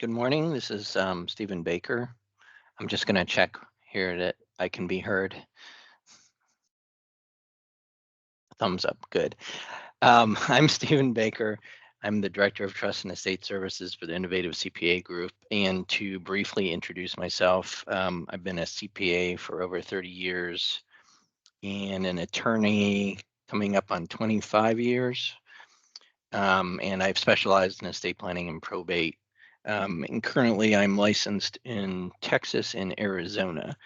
Good morning. This is Stephen Baker. I'm just going to check here that I can be heard. Thumbs up. Good. I'm Stephen Baker. I'm the Director of Trust and Estate Services for the Innovative CPA Group. And to briefly introduce myself, I've been a CPA for over 30 years and an attorney coming up on 25 years. And I've specialized in estate planning and probate. And currently I'm licensed in Texas and Arizona.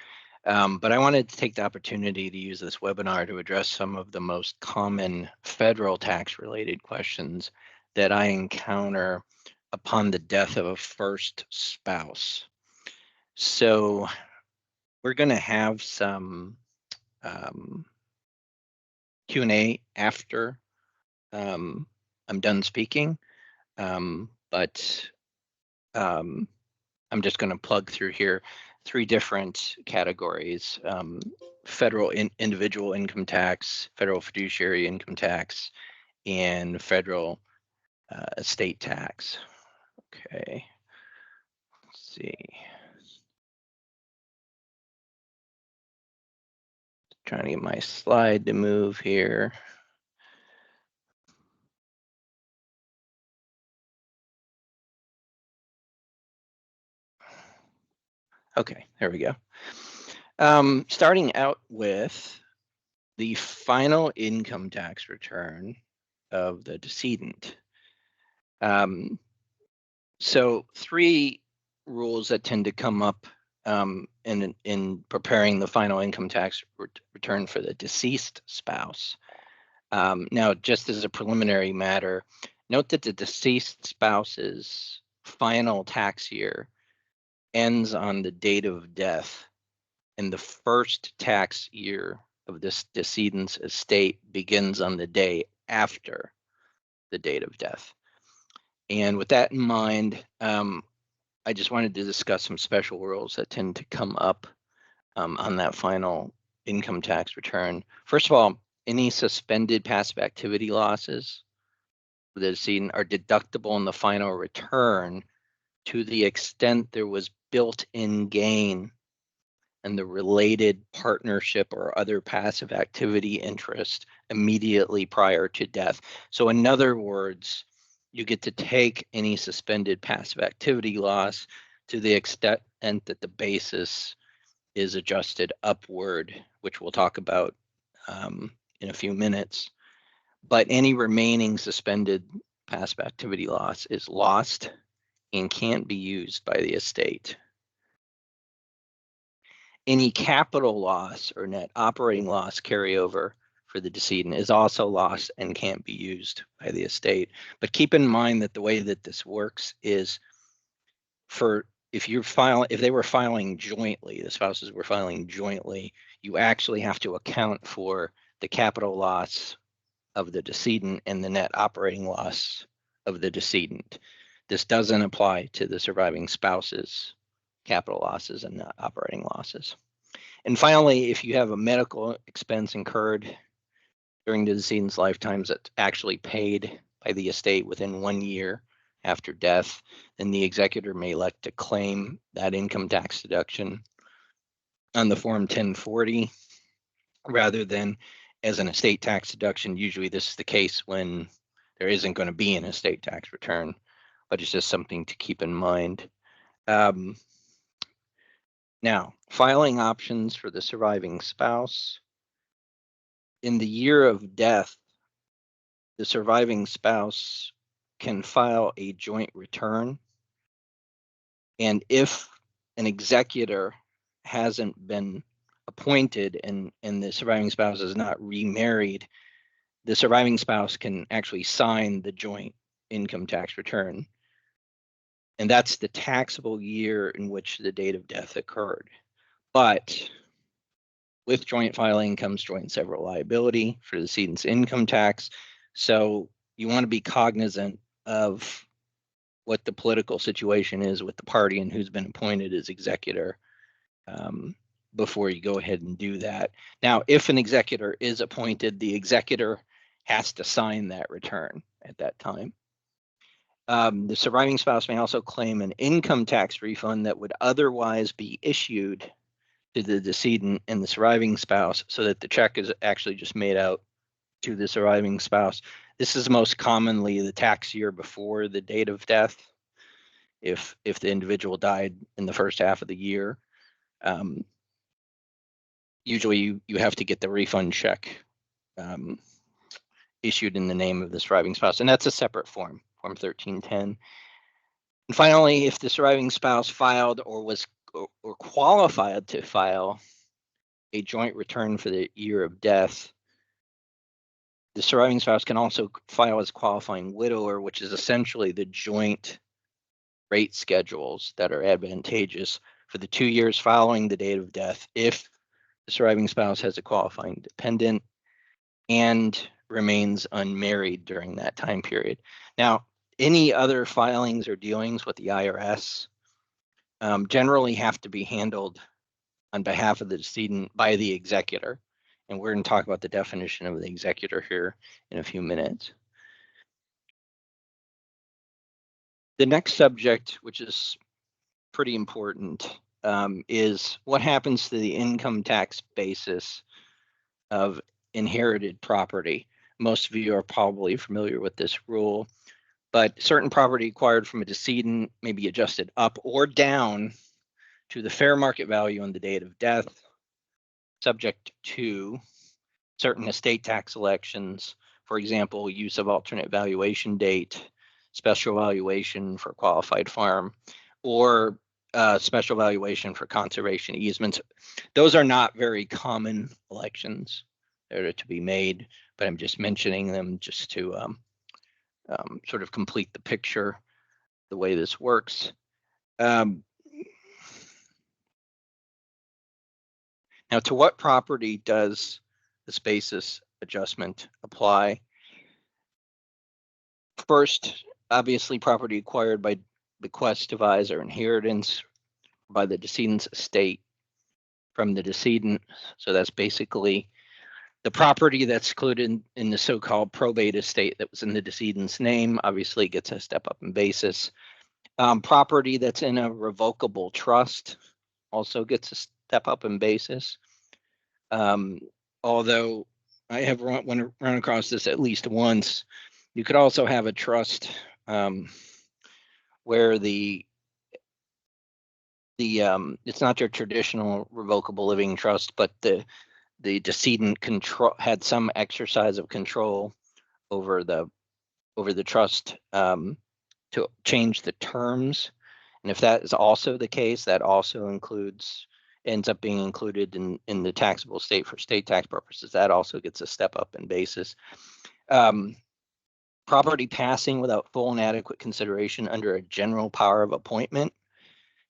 But I wanted to take the opportunity to use this webinar to address some of the most common federal tax related questions that I encounter upon the death of a first spouse. So we're going to have some Q&A after I'm done speaking, but I'm just going to plug through here 3 different categories: federal individual income tax, federal fiduciary income tax, and federal estate tax. Okay, let's see. Trying to get my slide to move here. Okay, there we go. Starting out with the final income tax return of the decedent. So 3 rules that tend to come up in preparing the final income tax return for the deceased spouse. Now, just as a preliminary matter, note that the deceased spouse's final tax year ends on the date of death, and the first tax year of this decedent's estate begins on the day after the date of death. And with that in mind, I just wanted to discuss some special rules that tend to come up on that final income tax return. First of all, any suspended passive activity losses for the decedent are deductible in the final return to the extent there was built-in gain and the related partnership or other passive activity interest immediately prior to death. So in other words, you get to take any suspended passive activity loss to the extent that the basis is adjusted upward, which we'll talk about in a few minutes. But any remaining suspended passive activity loss is lost and can't be used by the estate. Any capital loss or net operating loss carryover for the decedent is also lost and can't be used by the estate. But keep in mind that the way that this works is if they were filing jointly, the spouses were filing jointly, you actually have to account for the capital loss of the decedent and the net operating loss of the decedent. This doesn't apply to the surviving spouse's capital losses and net operating losses. And finally, if you have a medical expense incurred during the decedent's lifetime that's actually paid by the estate within 1 year after death, then the executor may elect to claim that income tax deduction on the Form 1040 rather than as an estate tax deduction. Usually this is the case when there isn't going to be an estate tax return, but it's just something to keep in mind. Now, filing options for the surviving spouse. In the year of death, the surviving spouse can file a joint return. And if an executor hasn't been appointed and the surviving spouse is not remarried, the surviving spouse can actually sign the joint income tax return. And that's the taxable year in which the date of death occurred. But with joint filing comes joint and several liability for the decedent's income tax. So you want to be cognizant of what the political situation is with the party and who's been appointed as executor before you go ahead and do that. Now, if an executor is appointed, the executor has to sign that return at that time. The surviving spouse may also claim an income tax refund that would otherwise be issued to the decedent and the surviving spouse, so that the check is actually just made out to the surviving spouse. This is most commonly the tax year before the date of death, if the individual died in the first half of the year. Usually you have to get the refund check issued in the name of the surviving spouse, and that's a separate form 1310. And finally, if the surviving spouse filed or qualified to file a joint return for the year of death, the surviving spouse can also file as qualifying widower, which is essentially the joint rate schedules that are advantageous for the 2 years following the date of death if the surviving spouse has a qualifying dependent and remains unmarried during that time period. Now, any other filings or dealings with the IRS generally have to be handled on behalf of the decedent by the executor. And we're going to talk about the definition of the executor here in a few minutes. The next subject, which is pretty important, is what happens to the income tax basis of inherited property. Most of you are probably familiar with this rule, but certain property acquired from a decedent may be adjusted up or down to the fair market value on the date of death, subject to certain estate tax elections. For example, use of alternate valuation date, special valuation for qualified farm, or special valuation for conservation easements. Those are not very common elections that are to be made, but I'm just mentioning them just to sort of complete the picture, the way this works. Now, to what property does this basis adjustment apply? First, obviously, property acquired by bequest, devise, or inheritance by the decedent's estate from the decedent. So that's basically the property that's included in the so-called probate estate that was in the decedent's name. Obviously gets a step up in basis. Property that's in a revocable trust also gets a step up in basis. Although I have run across this at least once, you could also have a trust where it's not your traditional revocable living trust, but the decedent had some exercise of control over the trust to change the terms. And if that is also the case, that also ends up being included in the taxable estate for state tax purposes. That also gets a step up in basis. Property passing without full and adequate consideration under a general power of appointment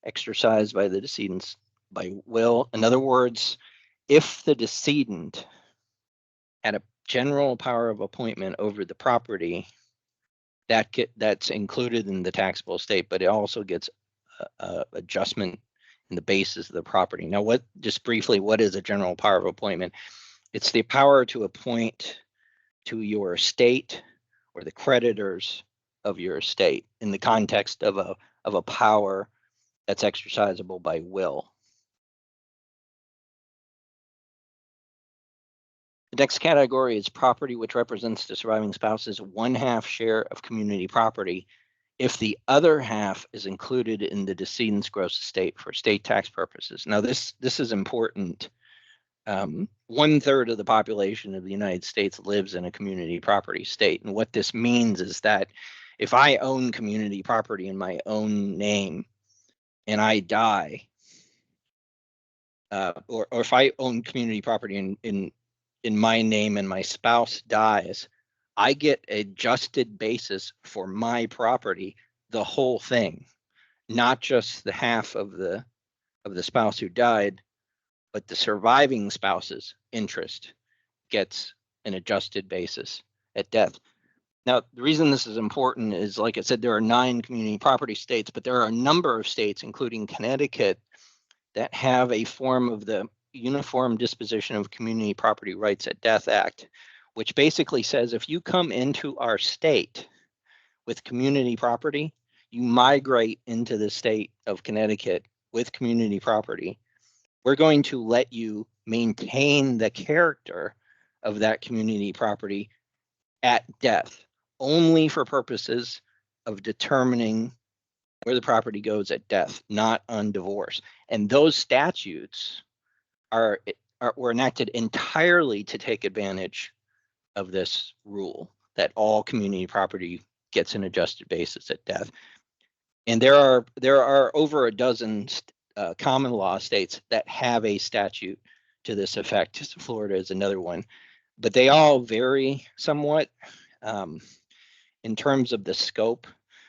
exercised by the decedent by will. In other words, if the decedent had a general power of appointment over the property, that's included in the taxable estate, but it also gets adjustment in the basis of the property. Now, just briefly, what is a general power of appointment? It's the power to appoint to your estate or the creditors of your estate in the context of a power that's exercisable by will. The next category is property which represents the surviving spouse's 1/2 share of community property if the other half is included in the decedent's gross estate for state tax purposes. Now, this is important. 1/3 of the population of the United States lives in a community property state. And what this means is that if I own community property in my own name and I die, or if I own community property in my name and my spouse dies, I get adjusted basis for my property, the whole thing, not just the half of the spouse who died, but the surviving spouse's interest gets an adjusted basis at death. Now, the reason this is important is, like I said, there are 9 community property states, but there are a number of states, including Connecticut, that have a form of the Uniform Disposition of Community Property Rights at Death Act, which basically says if you come into our state with community property, you migrate into the state of Connecticut with community property, we're going to let you maintain the character of that community property at death, only for purposes of determining where the property goes at death, not on divorce. And those statutes were enacted entirely to take advantage of this rule that all community property gets an adjusted basis at death. And there are over a dozen common law states that have a statute to this effect. Florida is another one, but they all vary somewhat in terms of the scope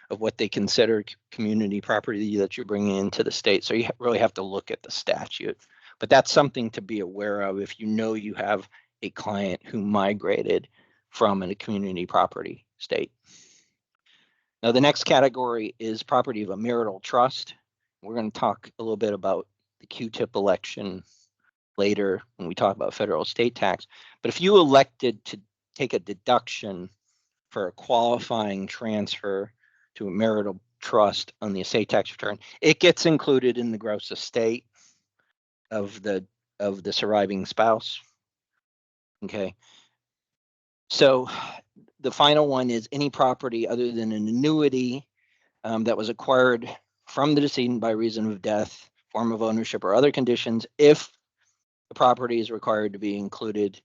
of what they consider community property that you're bringing into the state. So you really have to look at the statute. But that's something to be aware of if you know you have a client who migrated from a community property state. Now, the next category is property of a marital trust. We're going to talk a little bit about the Q-tip election later when we talk about federal estate tax. But if you elected to take a deduction for a qualifying transfer to a marital trust on the estate tax return, it gets included in the gross estate of the surviving spouse. Okay. So the final one is any property other than an annuity that was acquired from the decedent by reason of death, form of ownership, or other conditions, if the property is required to be included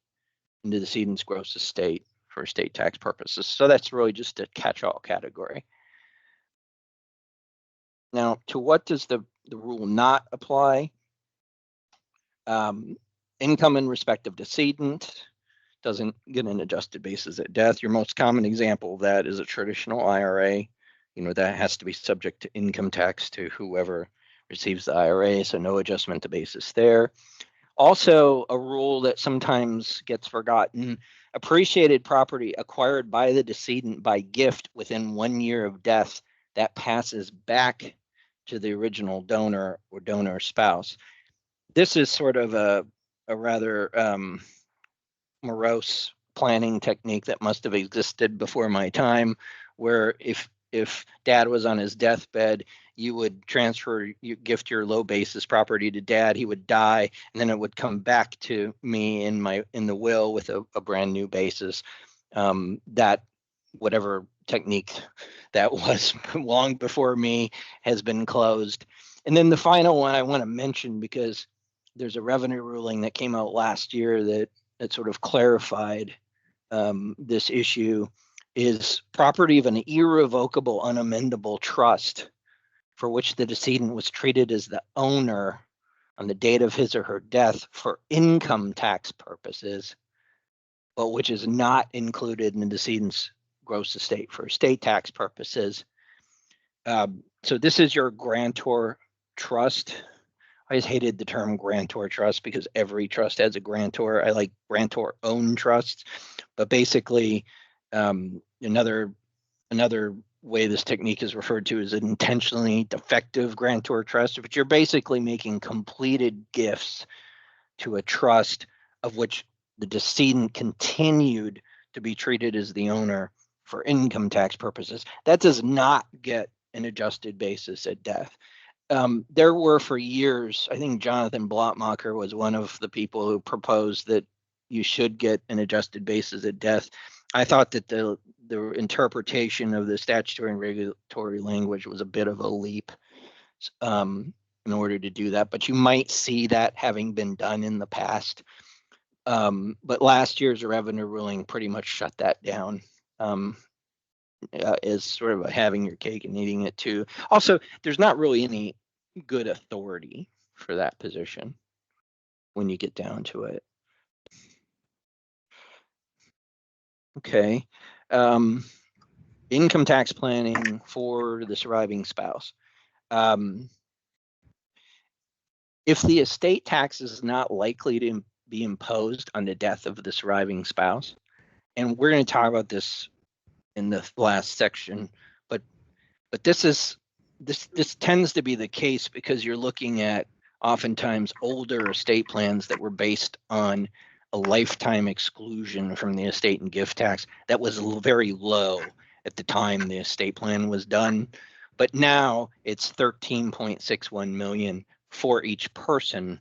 in the decedent's gross estate for estate tax purposes. So that's really just a catch-all category. Now, to what does the rule not apply? Income in respect of decedent doesn't get an adjusted basis at death. Your most common example of that is a traditional IRA. You know, that has to be subject to income tax to whoever receives the IRA, so no adjustment to basis there. Also, a rule that sometimes gets forgotten, appreciated property acquired by the decedent by gift within 1 year of death that passes back to the original donor or donor spouse. This is sort of a rather morose planning technique that must have existed before my time, where if dad was on his deathbed, you would gift your low basis property to dad, he would die, and then it would come back to me in the will with a brand new basis. That whatever technique that was long before me has been closed. And then the final one I want to mention, because there's a revenue ruling that came out last year that sort of clarified this issue, is property of an irrevocable, unamendable trust for which the decedent was treated as the owner on the date of his or her death for income tax purposes, but which is not included in the decedent's gross estate for estate tax purposes. So this is your grantor trust. I just hated the term grantor trust because every trust has a grantor. I like grantor owned trusts, but basically another way this technique is referred to is an intentionally defective grantor trust, but you're basically making completed gifts to a trust of which the decedent continued to be treated as the owner for income tax purposes. That does not get an adjusted basis at death. There were for years, I think Jonathan Blottmacher was one of the people who proposed that you should get an adjusted basis at death. I thought that the interpretation of the statutory and regulatory language was a bit of a leap in order to do that, but you might see that having been done in the past. But last year's revenue ruling pretty much shut that down. As sort of having your cake and eating it too. Also, there's not really any good authority for that position when you get down to it. Okay. Income tax planning for the surviving spouse. If the estate tax is not likely to be imposed on the death of the surviving spouse, and we're going to talk about this in the last section, but this tends to be the case because you're looking at oftentimes older estate plans that were based on a lifetime exclusion from the estate and gift tax that was very low, at the time the estate plan was done. But now it's 13.61 million for each person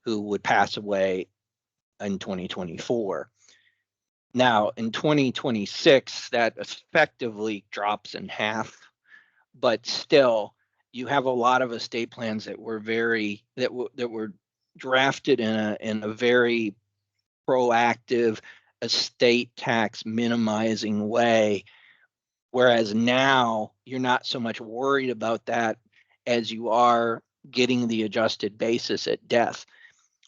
who would pass away in 2024. Now in 2026, that effectively drops in half, but still you have a lot of estate plans that were drafted in a very proactive estate tax minimizing way, whereas now you're not so much worried about that as you are getting the adjusted basis at death.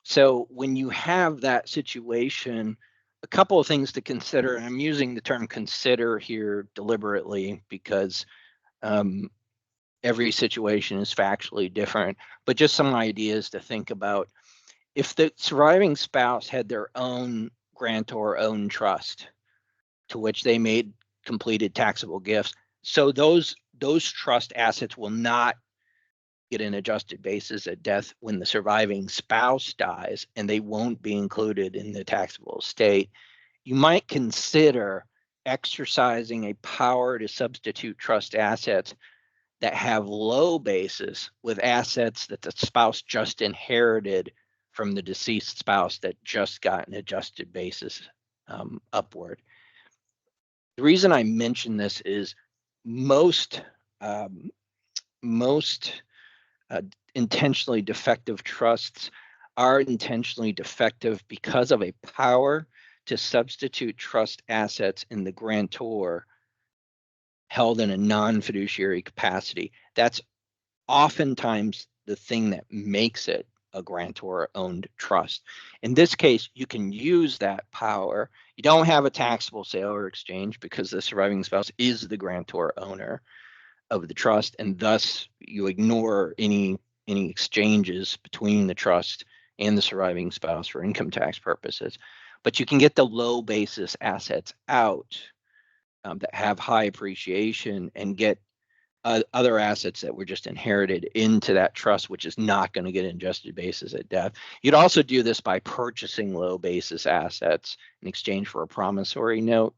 So when you have that situation, a couple of things to consider, and I'm using the term consider here deliberately because every situation is factually different, but just some ideas to think about. If the surviving spouse had their own grantor-owned trust to which they made completed taxable gifts, so those trust assets will not get an adjusted basis at death when the surviving spouse dies, and they won't be included in the taxable estate. You might consider exercising a power to substitute trust assets that have low basis with assets that the spouse just inherited from the deceased spouse that just got an adjusted basis upward. The reason I mention this is most intentionally defective trusts are intentionally defective because of a power to substitute trust assets in the grantor held in a non-fiduciary capacity. That's oftentimes the thing that makes it a grantor-owned trust. In this case, you can use that power. You don't have a taxable sale or exchange because the surviving spouse is the grantor owner of the trust, and thus you ignore any exchanges between the trust and the surviving spouse for income tax purposes. But you can get the low basis assets out that have high appreciation and get other assets that were just inherited into that trust, which is not going to get an adjusted basis at death. You'd also do this by purchasing low basis assets in exchange for a promissory note.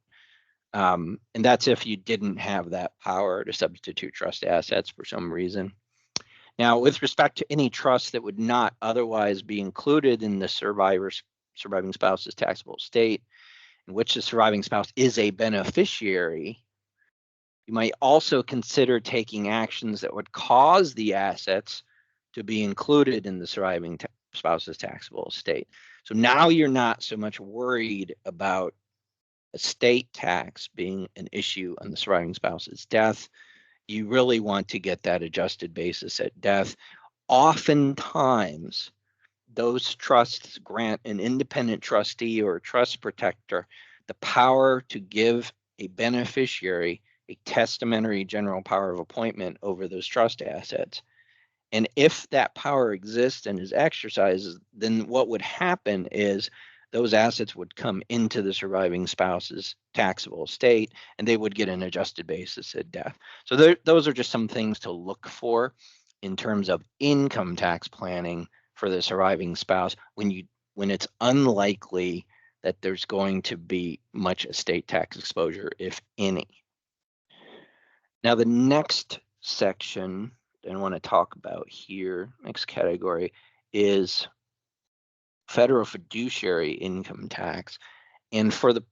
And that's if you didn't have that power to substitute trust assets for some reason. Now, with respect to any trust that would not otherwise be included in the surviving spouse's taxable estate, in which the surviving spouse is a beneficiary, you might also consider taking actions that would cause the assets to be included in the surviving spouse's taxable estate. So now you're not so much worried about estate tax being an issue on the surviving spouse's death. You really want to get that adjusted basis at death. Oftentimes, those trusts grant an independent trustee or a trust protector the power to give a beneficiary a testamentary general power of appointment over those trust assets. And if that power exists and is exercised, then what would happen is those assets would come into the surviving spouse's taxable estate, and they would get an adjusted basis at death. So those are just some things to look for in terms of income tax planning for the surviving spouse when it's unlikely that there's going to be much estate tax exposure, if any. Now, the next section that I want to talk about here, next category, is federal fiduciary income tax. And for the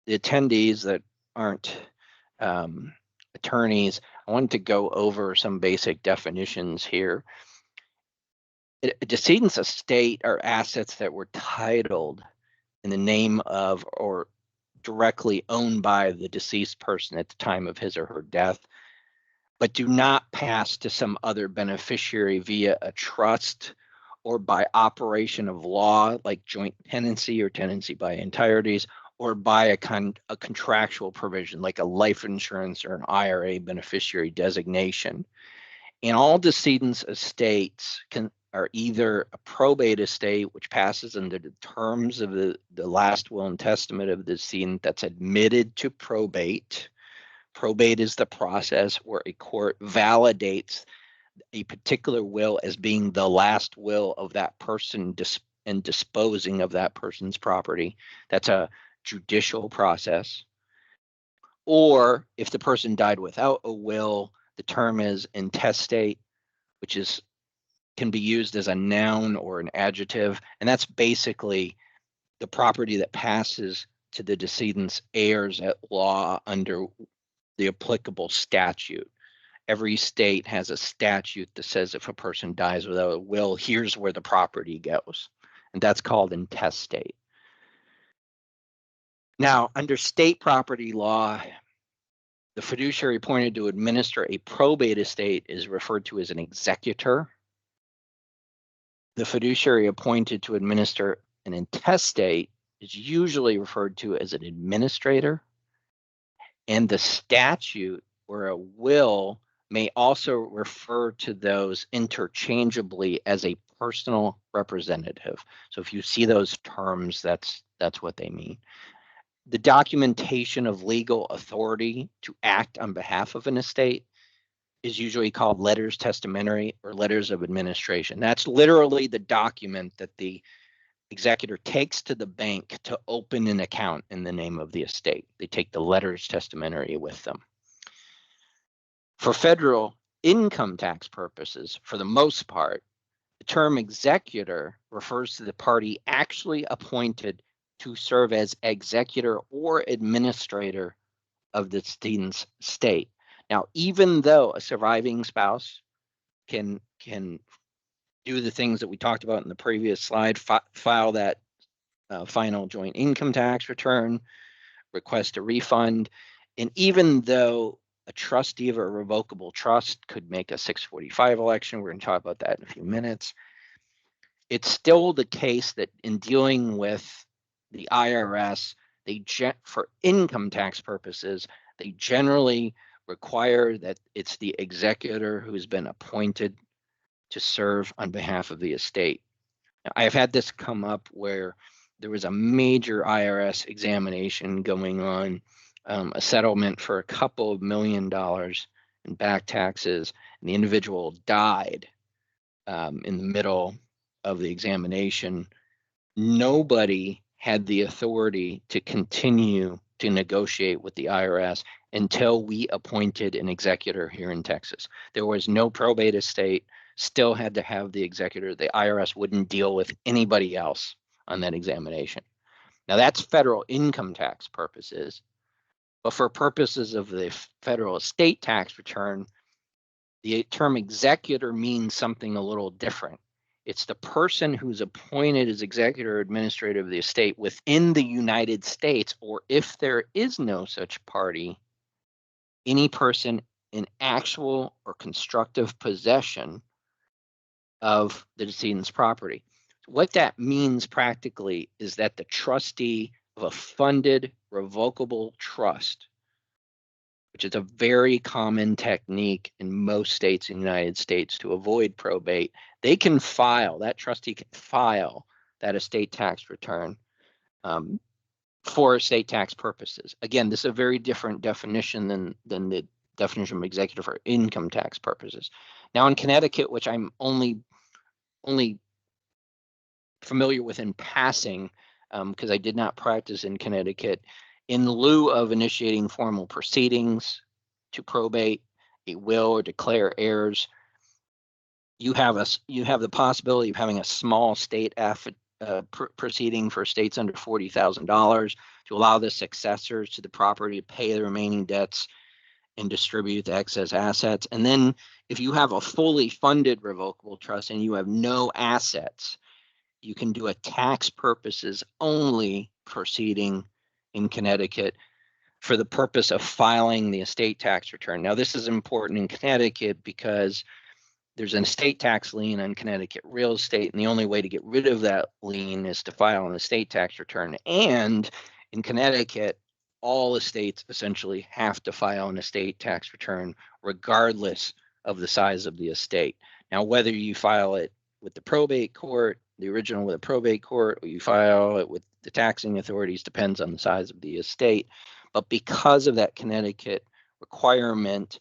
attendees that aren't attorneys, I wanted to go over some basic definitions here. A decedent's estate are assets that were titled in the name of or directly owned by the deceased person at the time of his or her death, but do not pass to some other beneficiary via a trust or by operation of law, like joint tenancy or tenancy by entireties, or by a contractual provision, like a life insurance or an IRA beneficiary designation. And all decedents' estates are either a probate estate, which passes under the terms of the last will and testament of the decedent that's admitted to probate. Probate is the process where a court validates a particular will as being the last will of that person and disposing of that person's property. That's a judicial process. Or if the person died without a will, the term is intestate, which can be used as a noun or an adjective. And that's basically the property that passes to the decedent's heirs at law under the applicable statute. Every state has a statute that says if a person dies without a will, here's where the property goes. And that's called intestate. Now, under state property law, the fiduciary appointed to administer a probate estate is referred to as an executor. The fiduciary appointed to administer an intestate is usually referred to as an administrator. And the statute or a will may also refer to those interchangeably as a personal representative. So if you see those terms, that's what they mean. The documentation of legal authority to act on behalf of an estate is usually called letters testamentary or letters of administration. That's literally the document that the executor takes to the bank to open an account in the name of the estate. They take the letters testamentary with them. For federal income tax purposes, for the most part, the term executor refers to the party actually appointed to serve as executor or administrator of the decedent's estate. Now, even though a surviving spouse can do the things that we talked about in the previous slide, file that final joint income tax return, request a refund, and even though a trustee of a revocable trust could make a 645 election, we're going to talk about that in a few minutes, it's still the case that in dealing with the IRS, for income tax purposes, they generally require that it's the executor who's been appointed to serve on behalf of the estate. Now, I've had this come up where there was a major IRS examination going on, a settlement for a couple of $1 million in back taxes, and the individual died in the middle of the examination. Nobody had the authority to continue to negotiate with the IRS until we appointed an executor here in Texas. There was no probate estate, still had to have the executor. The IRS wouldn't deal with anybody else on that examination. Now that's federal income tax purposes, but for purposes of the federal estate tax return, the term executor means something a little different. It's the person who's appointed as executor or administrator of the estate within the United States, or if there is no such party, any person in actual or constructive possession of the decedent's property. What that means practically is that the trustee of a funded revocable trust, which is a very common technique in most states in the United States to avoid probate, that trustee can file that estate tax return for estate tax purposes. Again, this is a very different definition than the definition of executor for income tax purposes. Now in Connecticut, which I'm only familiar with in passing, because I did not practice in Connecticut, in lieu of initiating formal proceedings to probate a will or declare heirs, you have the possibility of having a small state proceeding for estates under $40,000 to allow the successors to the property to pay the remaining debts and distribute the excess assets. And then if you have a fully funded revocable trust and you have no assets, you can do a tax purposes only proceeding in Connecticut for the purpose of filing the estate tax return. Now, this is important in Connecticut because there's an estate tax lien on Connecticut real estate, and the only way to get rid of that lien is to file an estate tax return. And in Connecticut, all estates essentially have to file an estate tax return regardless of the size of the estate. Now, whether you file it with the probate court, the original with a probate court, or you file it with the taxing authorities, depends on the size of the estate. But because of that Connecticut requirement,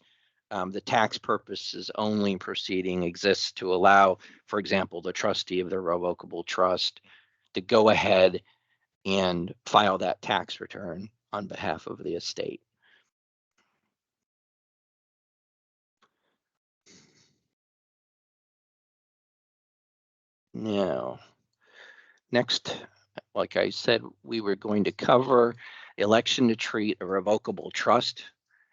the tax purposes only proceeding exists to allow, for example, the trustee of the revocable trust to go ahead and file that tax return on behalf of the estate. Now, next, like I said, we were going to cover election to treat a revocable trust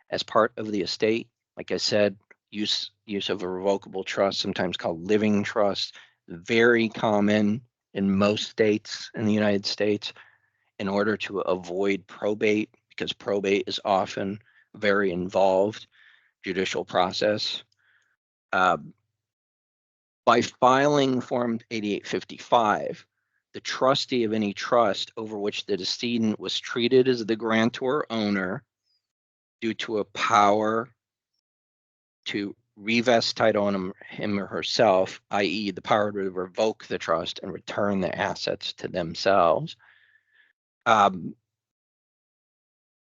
as part of the estate. Like I said, use of a revocable trust, sometimes called living trust, very common in most states in the United States in order to avoid probate, because probate is often very involved judicial process. By filing Form 8855, the trustee of any trust over which the decedent was treated as the grantor owner due to a power to revest title on him or herself, i.e. the power to revoke the trust and return the assets to themselves, and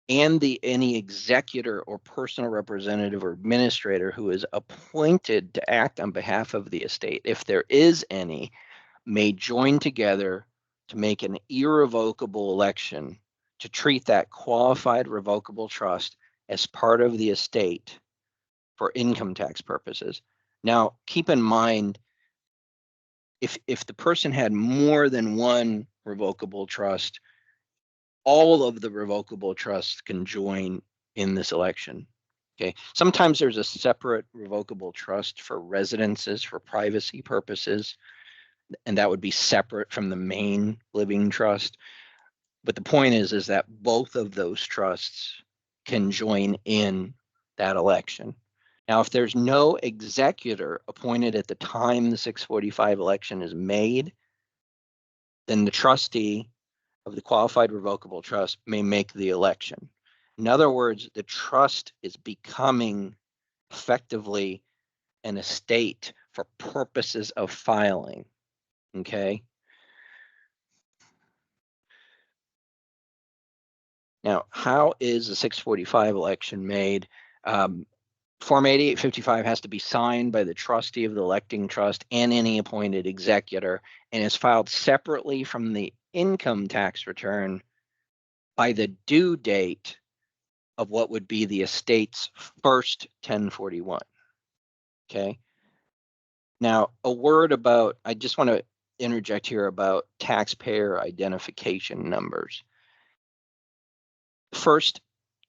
any executor or personal representative or administrator who is appointed to act on behalf of the estate, if there is any, may join together to make an irrevocable election to treat that qualified revocable trust as part of the estate for income tax purposes. Now, keep in mind, if the person had more than one revocable trust, all of the revocable trusts can join in this election. Okay. Sometimes there's a separate revocable trust for residences for privacy purposes, and that would be separate from the main living trust. But the point is that both of those trusts can join in that election. Now, if there's no executor appointed at the time the 645 election is made, then the trustee of the qualified revocable trust may make the election. In other words, the trust is becoming effectively an estate for purposes of filing. Okay. Now, how is the 645 election made? Form 8855 has to be signed by the trustee of the electing trust and any appointed executor, and is filed separately from the income tax return by the due date of what would be the estate's first 1041. Okay. Now, a word about, I just want to interject here about taxpayer identification numbers. First,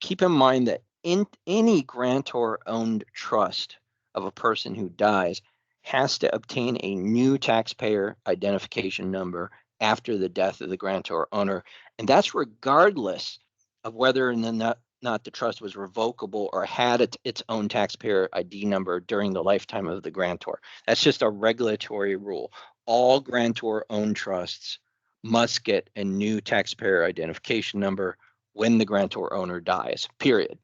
keep in mind that in any grantor-owned trust of a person who dies has to obtain a new taxpayer identification number after the death of the grantor owner, and that's regardless of whether or not the trust was revocable or had its own taxpayer ID number during the lifetime of the grantor. That's just a regulatory rule. All grantor-owned trusts must get a new taxpayer identification number when the grantor owner dies, period.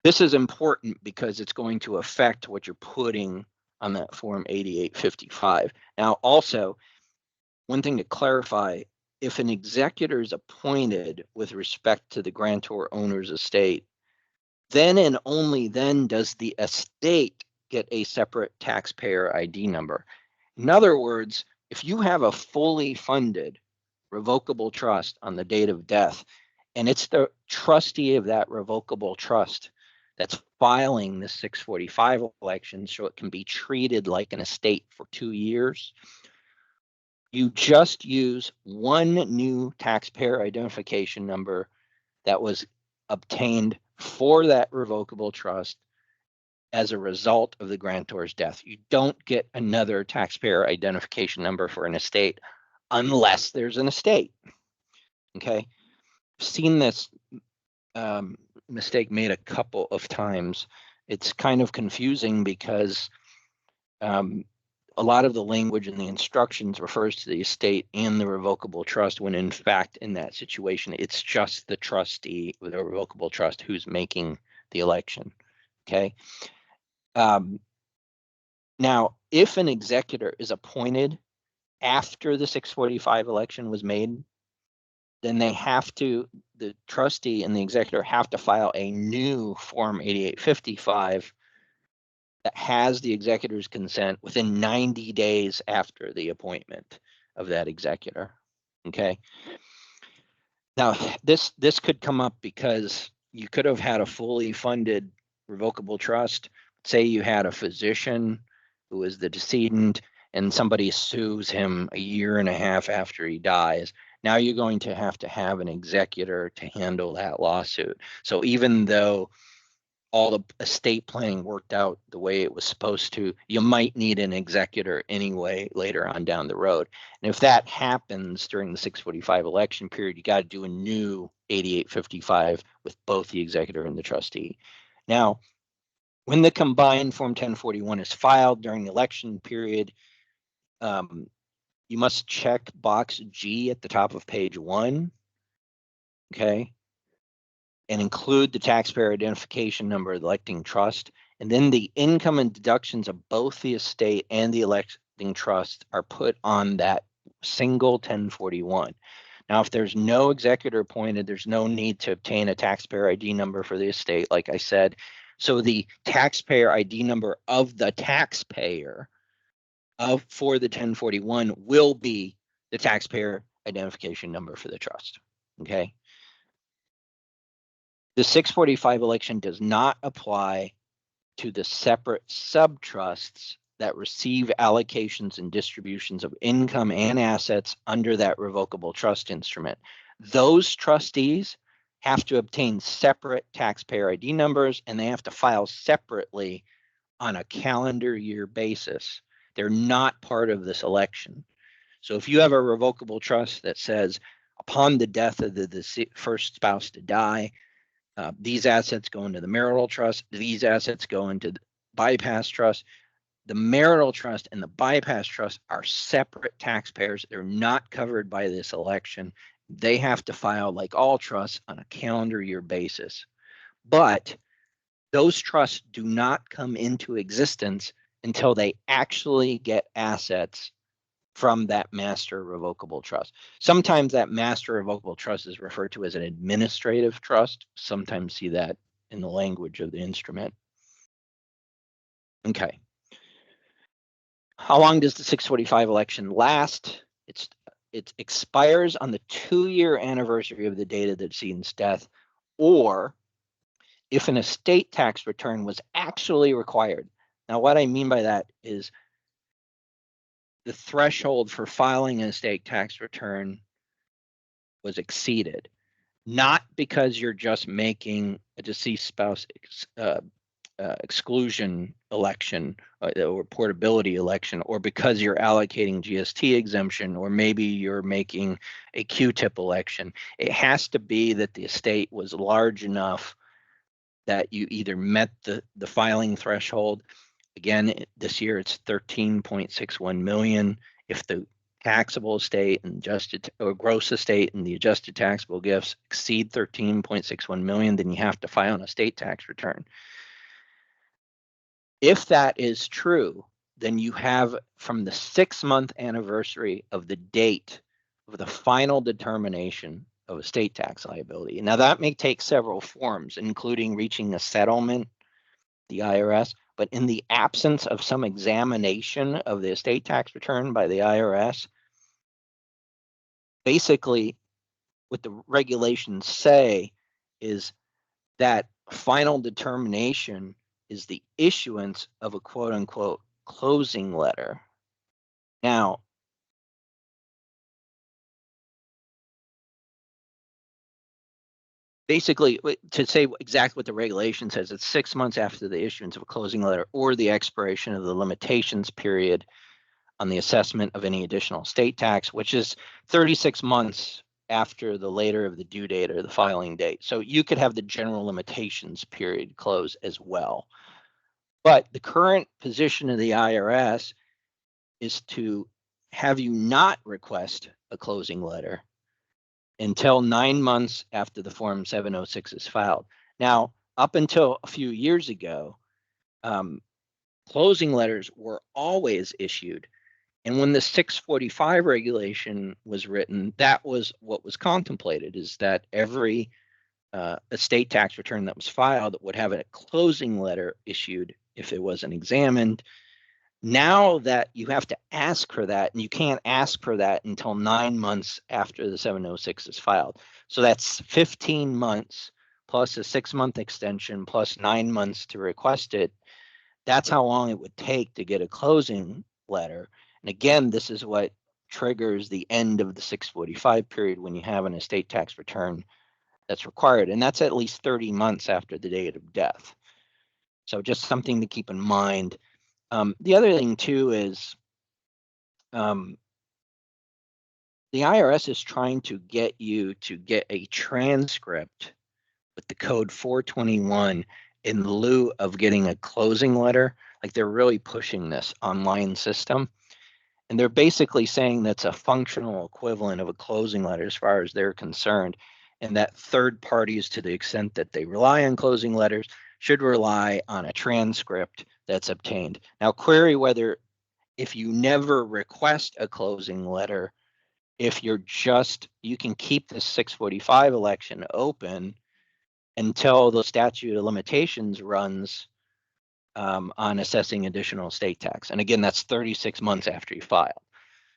This is important because it's going to affect what you're putting on that Form 8855. Now, also, one thing to clarify, if an executor is appointed with respect to the grantor owner's estate, then and only then does the estate get a separate taxpayer ID number. In other words, if you have a fully funded revocable trust on the date of death, and it's the trustee of that revocable trust that's filing the 645 election so it can be treated like an estate for 2 years, you just use one new taxpayer identification number that was obtained for that revocable trust as a result of the grantor's death. You don't get another taxpayer identification number for an estate unless there's an estate. Okay. I've seen this mistake made a couple of times. It's kind of confusing because a lot of the language in the instructions refers to the estate and the revocable trust, when in fact, in that situation, it's just the trustee with a revocable trust who's making the election. Okay. Now, if an executor is appointed after the 645 election was made, then they have to, the trustee and the executor have to file a new Form 8855 that has the executor's consent within 90 days after the appointment of that executor. Okay. Now, this could come up because you could have had a fully funded revocable trust. Say you had a physician who was the decedent, and somebody sues him a year and a half after he dies, now you're going to have an executor to handle that lawsuit. So even though all the estate planning worked out the way it was supposed to, you might need an executor anyway later on down the road. And if that happens during the 645 election period, you got to do a new 8855 with both the executor and the trustee. Now, when the combined Form 1041 is filed during the election period, you must check box G at the top of page 1, okay, and include the taxpayer identification number of the electing trust. And then the income and deductions of both the estate and the electing trust are put on that single 1041. Now, if there's no executor appointed, there's no need to obtain a taxpayer ID number for the estate, like I said. So the taxpayer ID number of the taxpayer for the 1041 will be the taxpayer identification number for the trust, okay? The 645 election does not apply to the separate sub-trusts that receive allocations and distributions of income and assets under that revocable trust instrument. Those trustees have to obtain separate taxpayer ID numbers, and they have to file separately on a calendar year basis. They're not part of this election. So if you have a revocable trust that says, upon the death of the first spouse to die, these assets go into the marital trust, these assets go into the bypass trust. The marital trust and the bypass trust are separate taxpayers. They're not covered by this election. They have to file, like all trusts, on a calendar year basis. But those trusts do not come into existence until they actually get assets from that master revocable trust. Sometimes that master revocable trust is referred to as an administrative trust. Sometimes see that in the language of the instrument. Okay. How long does the 645 election last? It expires on the 2-year anniversary of the date of the decedent's death, or if an estate tax return was actually required. Now, what I mean by that is the threshold for filing an estate tax return was exceeded, not because you're just making a deceased spouse exclusion election or portability election, or because you're allocating GST exemption, or maybe you're making a Q-tip election. It has to be that the estate was large enough that you either met the filing threshold. Again, this year it's 13.61 million. If the taxable estate and adjusted or gross estate and the adjusted taxable gifts exceed 13.61 million, then you have to file an estate tax return. If that is true, then you have from the 6-month anniversary of the date of the final determination of estate tax liability. Now that may take several forms, including reaching a settlement, the IRS, but in the absence of some examination of the estate tax return by the IRS, basically what the regulations say is that final determination is the issuance of a quote unquote closing letter. Now, basically, to say exactly what the regulation says, it's 6 months after the issuance of a closing letter or the expiration of the limitations period on the assessment of any additional estate tax, which is 36 months after the later of the due date or the filing date. So you could have the general limitations period close as well. But the current position of the IRS is to have you not request a closing letter until 9 months after the Form 706 is filed. Now, up until a few years ago, closing letters were always issued. And when the 645 regulation was written, that was what was contemplated, is that every estate tax return that was filed would have a closing letter issued if it wasn't examined. Now that you have to ask for that, and you can't ask for that until 9 months after the 706 is filed. So that's 15 months plus a 6-month extension plus 9 months to request it. That's how long it would take to get a closing letter. And again, this is what triggers the end of the 645 period when you have an estate tax return that's required. And that's at least 30 months after the date of death. So just something to keep in mind. The other thing too is the IRS is trying to get you to get a transcript with the code 421 in lieu of getting a closing letter. Like they're really pushing this online system. And they're basically saying that's a functional equivalent of a closing letter as far as they're concerned. And that third parties, to the extent that they rely on closing letters, should rely on a transcript that's obtained. Now, query whether if you never request a closing letter, if you can keep the 645 election open until the statute of limitations runs on assessing additional estate tax. And again, that's 36 months after you file.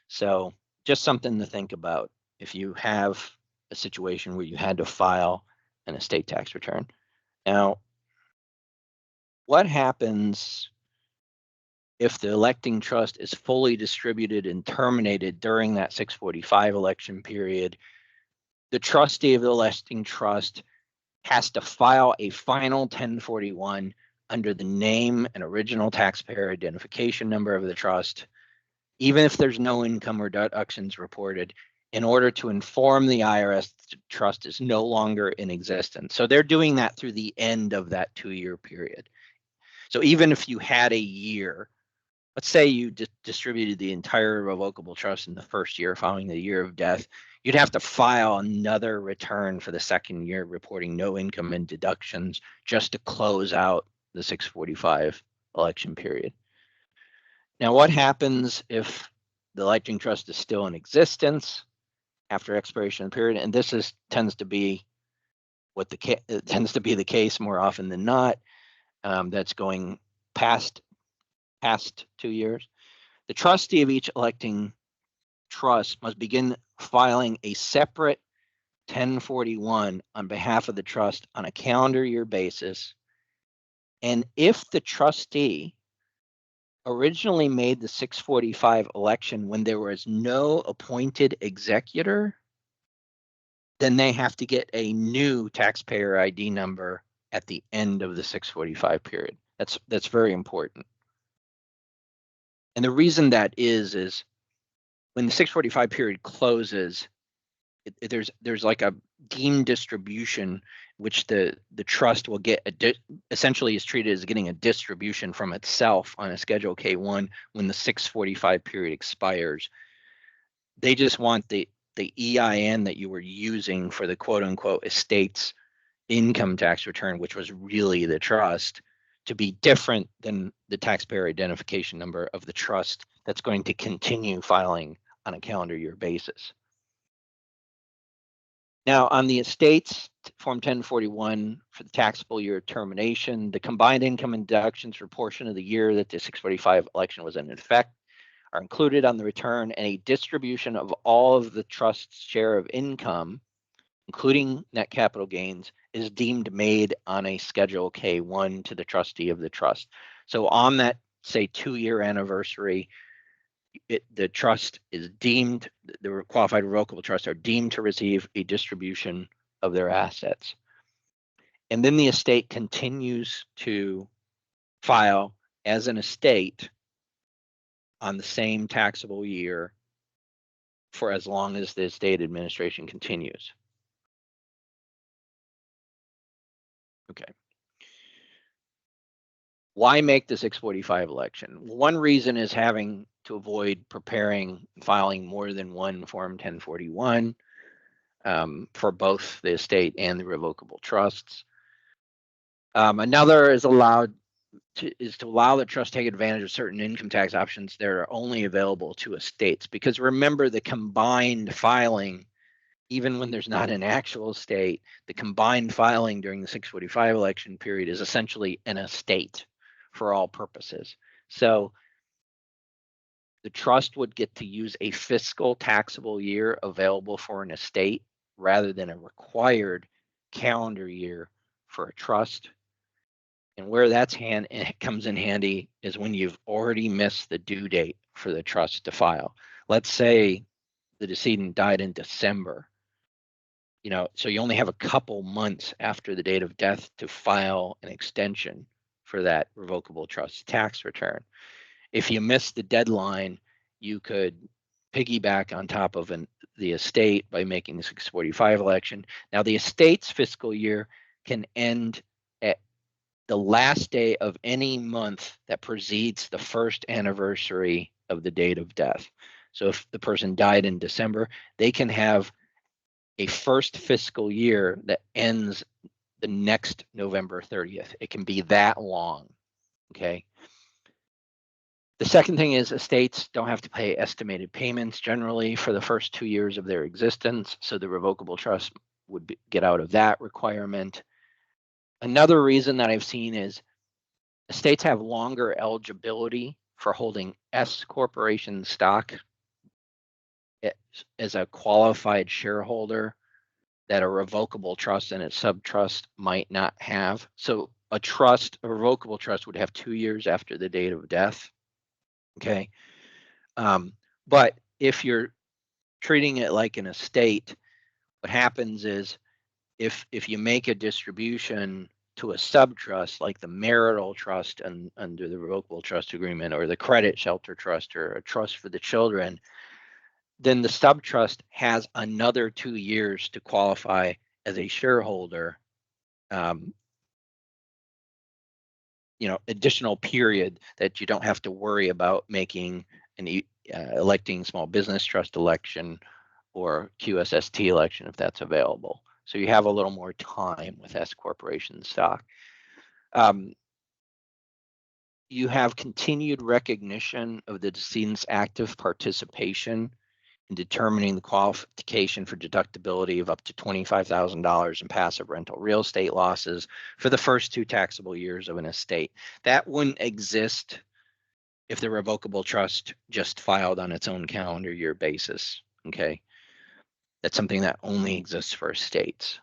So just something to think about if you have a situation where you had to file an estate tax return. Now, what happens if the electing trust is fully distributed and terminated during that 645 election period? The trustee of the electing trust has to file a final 1041 under the name and original taxpayer identification number of the trust, even if there's no income or deductions reported, in order to inform the IRS the trust is no longer in existence. So they're doing that through the end of that 2-year period. So even if you had a year, let's say you distributed the entire revocable trust in the first year following the year of death, you'd have to file another return for the second year reporting no income and deductions just to close out the 645 election period. Now, what happens if the electing trust is still in existence after expiration of the period? And this tends to be the case more often than not. That's going past 2 years. The trustee of each electing trust must begin filing a separate 1041 on behalf of the trust on a calendar year basis. And if the trustee originally made the 645 election when there was no appointed executor, then they have to get a new taxpayer ID number at the end of the 645 period. That's very important. And the reason that is when the 645 period closes, there's like a deemed distribution, which the trust will get essentially is treated as getting a distribution from itself on a Schedule K1 when the 645 period expires. They just want the EIN that you were using for the quote unquote estate's income tax return, which was really the trust, to be different than the taxpayer identification number of the trust that's going to continue filing on a calendar year basis. Now, on the estates, Form 1041 for the taxable year termination, the combined income and deductions for portion of the year that the 645 election was in effect are included on the return, and a distribution of all of the trust's share of income, including net capital gains, is deemed made on a Schedule K1 to the trustee of the trust. So on that, say, 2-year anniversary, the trust is deemed, the qualified revocable trusts are deemed to receive a distribution of their assets. And then the estate continues to file as an estate on the same taxable year for as long as the estate administration continues. Okay. Why make the 645 election? One reason is having to avoid filing more than one Form 1041 for both the estate and the revocable trusts. Another is to allow the trust to take advantage of certain income tax options that are only available to estates. Because remember, the combined filing, even when there's not an actual estate, the combined filing during the 645 election period is essentially an estate for all purposes. So the trust would get to use a fiscal taxable year available for an estate rather than a required calendar year for a trust. And where it comes in handy is when you've already missed the due date for the trust to file. Let's say the decedent died in December, so you only have a couple months after the date of death to file an extension for that revocable trust tax return. If you miss the deadline, you could piggyback on top of the estate by making the 645 election. Now, the estate's fiscal year can end at the last day of any month that precedes the first anniversary of the date of death. So if the person died in December, they can have a first fiscal year that ends the next November 30th. It can be that long, okay? The second thing is estates don't have to pay estimated payments generally for the first 2 years of their existence, so the revocable trust would get out of that requirement. Another reason that I've seen is estates have longer eligibility for holding S corporation stock as a qualified shareholder that a revocable trust and its subtrust might not have. So a revocable trust would have 2 years after the date of death. Okay. But if you're treating it like an estate, what happens is if you make a distribution to a subtrust, like the marital trust under the revocable trust agreement, or the credit shelter trust, or a trust for the children, then the subtrust has another 2 years to qualify as a shareholder, additional period that you don't have to worry about making electing small business trust election or QSST election if that's available. So you have a little more time with S corporation stock. You have continued recognition of the decedent's active participation in determining the qualification for deductibility of up to $25,000 in passive rental real estate losses for the first 2 taxable years of an estate. That wouldn't exist if the revocable trust just filed on its own calendar year basis, okay? That's something that only exists for estates.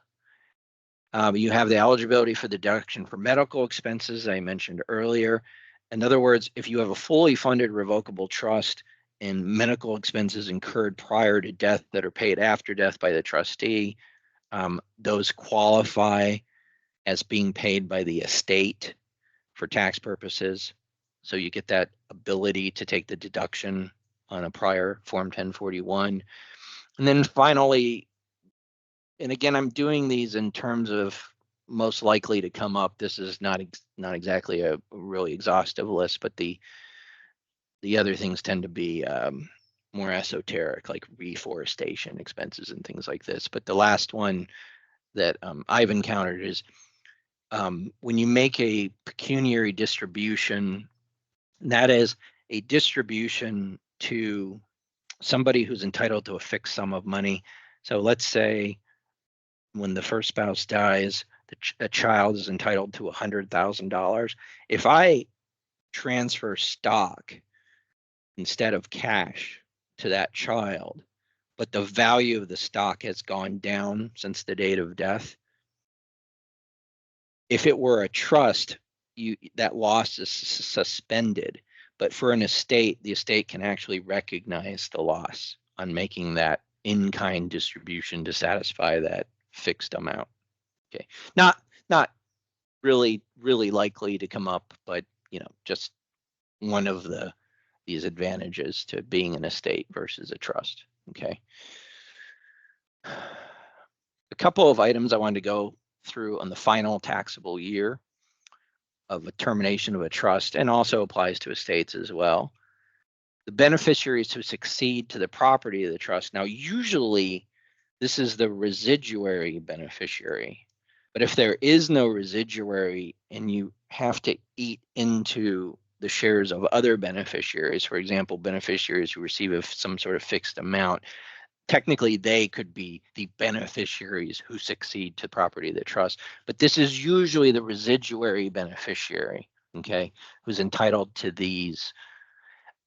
You have the eligibility for the deduction for medical expenses I mentioned earlier. In other words, if you have a fully funded revocable trust and medical expenses incurred prior to death that are paid after death by the trustee, those qualify as being paid by the estate for tax purposes. So you get that ability to take the deduction on a prior Form 1041. And then finally, and again, I'm doing these in terms of most likely to come up. This is not exactly a really exhaustive list, but the other things tend to be more esoteric, like reforestation expenses and things like this. But the last one that I've encountered is when you make a pecuniary distribution, that is a distribution to somebody who's entitled to a fixed sum of money. So let's say when the first spouse dies, a child is entitled to $100,000. If I transfer stock instead of cash to that child, but the value of the stock has gone down since the date of death, if it were a trust, that loss is suspended. But for an estate, the estate can actually recognize the loss on making that in-kind distribution to satisfy that fixed amount. Okay, not really likely to come up, but just one of these advantages to being an estate versus a trust. Okay, a couple of items I wanted to go through on the final taxable year of a termination of a trust, and also applies to estates as well. The beneficiaries who succeed to the property of the trust. Now, usually this is the residuary beneficiary, but if there is no residuary and you have to eat into the shares of other beneficiaries, for example, beneficiaries who receive some sort of fixed amount, technically they could be the beneficiaries who succeed to property of the trust, but this is usually the residuary beneficiary, okay, who's entitled to these.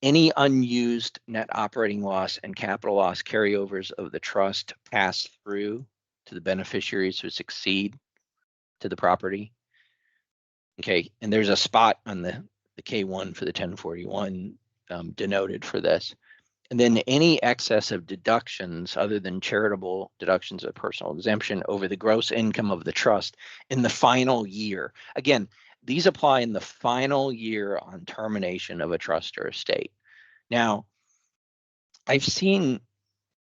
Any unused net operating loss and capital loss carryovers of the trust pass through to the beneficiaries who succeed to the property. Okay, and there's a spot on the K1 for the 1041 denoted for this. And then any excess of deductions other than charitable deductions of personal exemption over the gross income of the trust in the final year. Again, these apply in the final year on termination of a trust or estate. Now, I've seen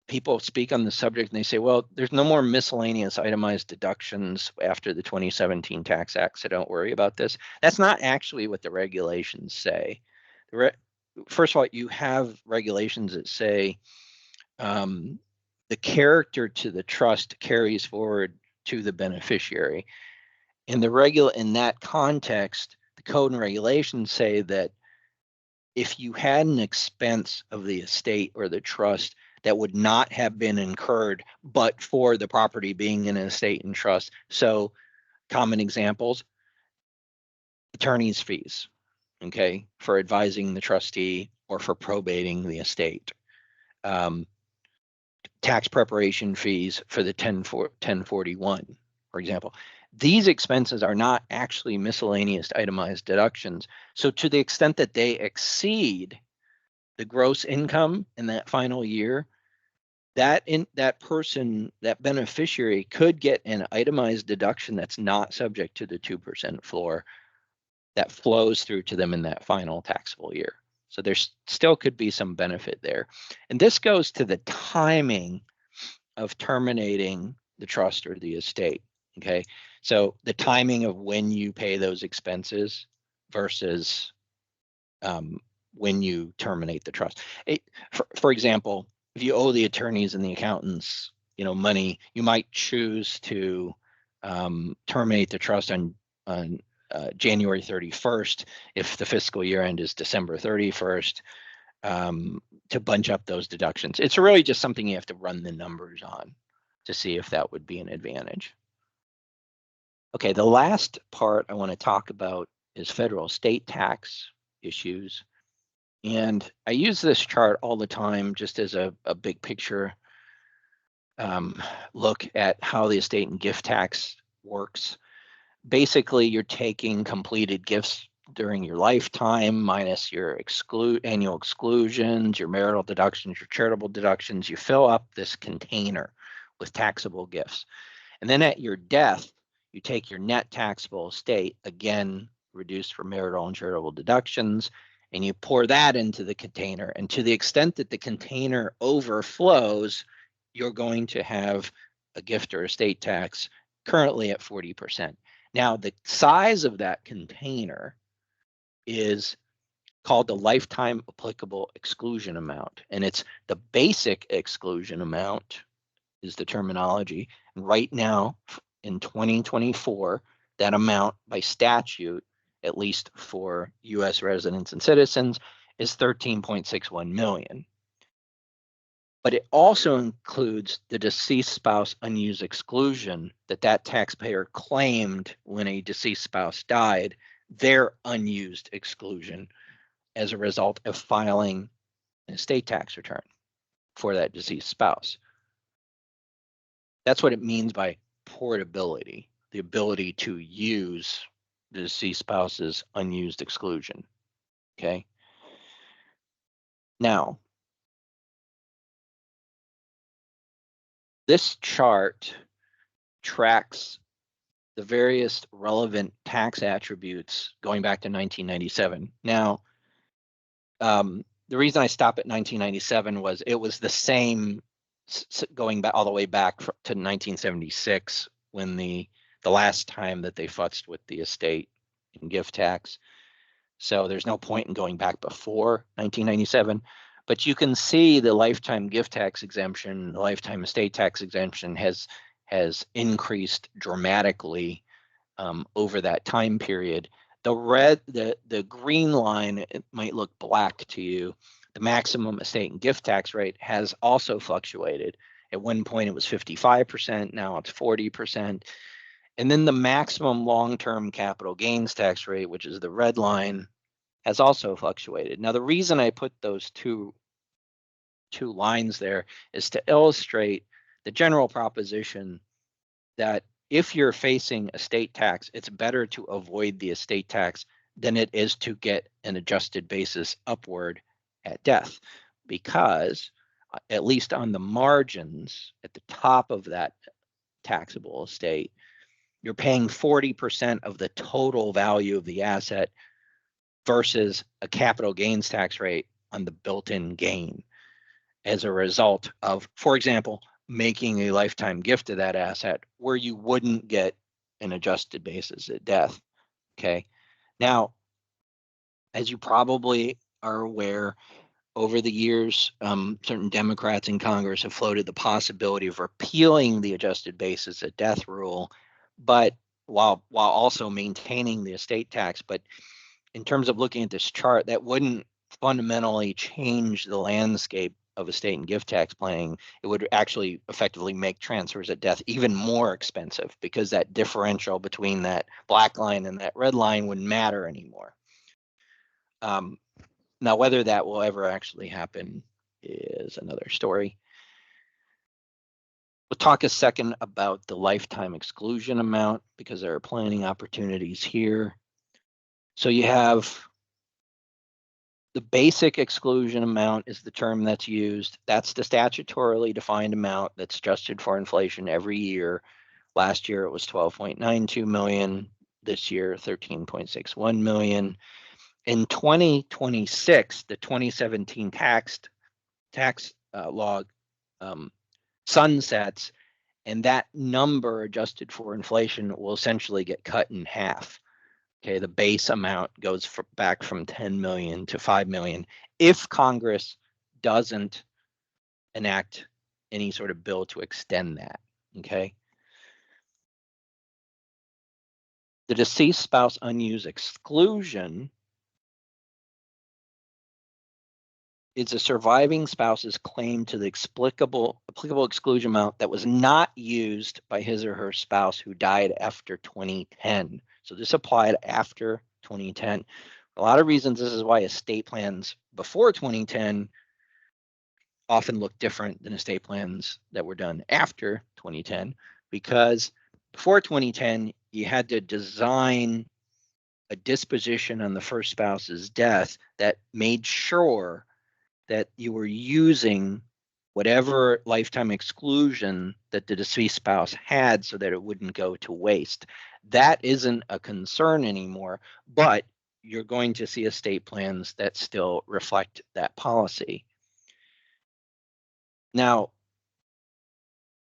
people speak on the subject and they say, well, there's no more miscellaneous itemized deductions after the 2017 Tax Act, so don't worry about this. That's not actually what the regulations say. First of all, you have regulations that say the character to the trust carries forward to the beneficiary. In that context, the code and regulations say that if you had an expense of the estate or the trust that would not have been incurred but for the property being in an estate and trust. So common examples, attorney's fees, okay, for advising the trustee or for probating the estate. Tax preparation fees for the 1041, for example. These expenses are not actually miscellaneous itemized deductions. So to the extent that they exceed the gross income in that final year, that beneficiary could get an itemized deduction that's not subject to the 2% floor that flows through to them in that final taxable year. So there still could be some benefit there. And this goes to the timing of terminating the trust or the estate. Okay. So the timing of when you pay those expenses versus when you terminate the trust. For example, if you owe the attorneys and the accountants, money, you might choose to terminate the trust on January 31st if the fiscal year end is December 31st to bunch up those deductions. It's really just something you have to run the numbers on to see if that would be an advantage. Okay, the last part I want to talk about is federal estate tax issues. And I use this chart all the time just as a big picture look at how the estate and gift tax works. Basically, you're taking completed gifts during your lifetime minus your annual exclusions, your marital deductions, your charitable deductions. You fill up this container with taxable gifts. And then at your death, you take your net taxable estate, again, reduced for marital and charitable deductions, and you pour that into the container. And to the extent that the container overflows, you're going to have a gift or estate tax currently at 40%. Now, the size of that container is called the lifetime applicable exclusion amount. And it's the basic exclusion amount is the terminology. And right now, in 2024, that amount by statute, at least for U.S. residents and citizens, is $13.61 million. But it also includes the deceased spouse unused exclusion that taxpayer claimed when a deceased spouse died, their unused exclusion as a result of filing an estate tax return for that deceased spouse. That's what it means by portability, the ability to use the deceased spouse's unused exclusion. Okay. Now, this chart tracks the various relevant tax attributes going back to 1997. Now, the reason I stopped at 1997 was it was the same going back all the way back to 1976 when the last time that they futzed with the estate and gift tax. So there's no point in going back before 1997. But you can see the lifetime gift tax exemption, the lifetime estate tax exemption has increased dramatically over that time period. The green line, it might look black to you. The maximum estate and gift tax rate has also fluctuated. At one point it was 55%, now it's 40%. And then the maximum long-term capital gains tax rate, which is the red line, has also fluctuated. Now, the reason I put those two lines there is to illustrate the general proposition that if you're facing estate tax, it's better to avoid the estate tax than it is to get an adjusted basis upward at death, because at least on the margins at the top of that taxable estate, you're paying 40% of the total value of the asset versus a capital gains tax rate on the built-in gain as a result of, for example, making a lifetime gift of that asset where you wouldn't get an adjusted basis at death. Okay. Now, as you probably are aware, over the years, certain Democrats in Congress have floated the possibility of repealing the adjusted basis at death rule, but while also maintaining the estate tax. But in terms of looking at this chart, that wouldn't fundamentally change the landscape of estate and gift tax planning. It would actually effectively make transfers at death even more expensive, because that differential between that black line and that red line wouldn't matter anymore. Now, whether that will ever actually happen is another story. We'll talk a second about the lifetime exclusion amount, because there are planning opportunities here. So you have the basic exclusion amount is the term that's used. That's the statutorily defined amount that's adjusted for inflation every year. Last year it was 12.92 million. This year, 13.61 million. In 2026, the 2017 tax law sunsets, and that number adjusted for inflation will essentially get cut in half. Okay, the base amount goes back from 10 million to 5 million if Congress doesn't enact any sort of bill to extend that. Okay. The deceased spouse unused exclusion is a surviving spouse's claim to the applicable exclusion amount that was not used by his or her spouse who died after 2010. So this applied after 2010. A lot of reasons this is why estate plans before 2010 often look different than estate plans that were done after 2010, because before 2010, you had to design a disposition on the first spouse's death that made sure that you were using whatever lifetime exclusion that the deceased spouse had so that it wouldn't go to waste. That isn't a concern anymore, but you're going to see estate plans that still reflect that policy. Now,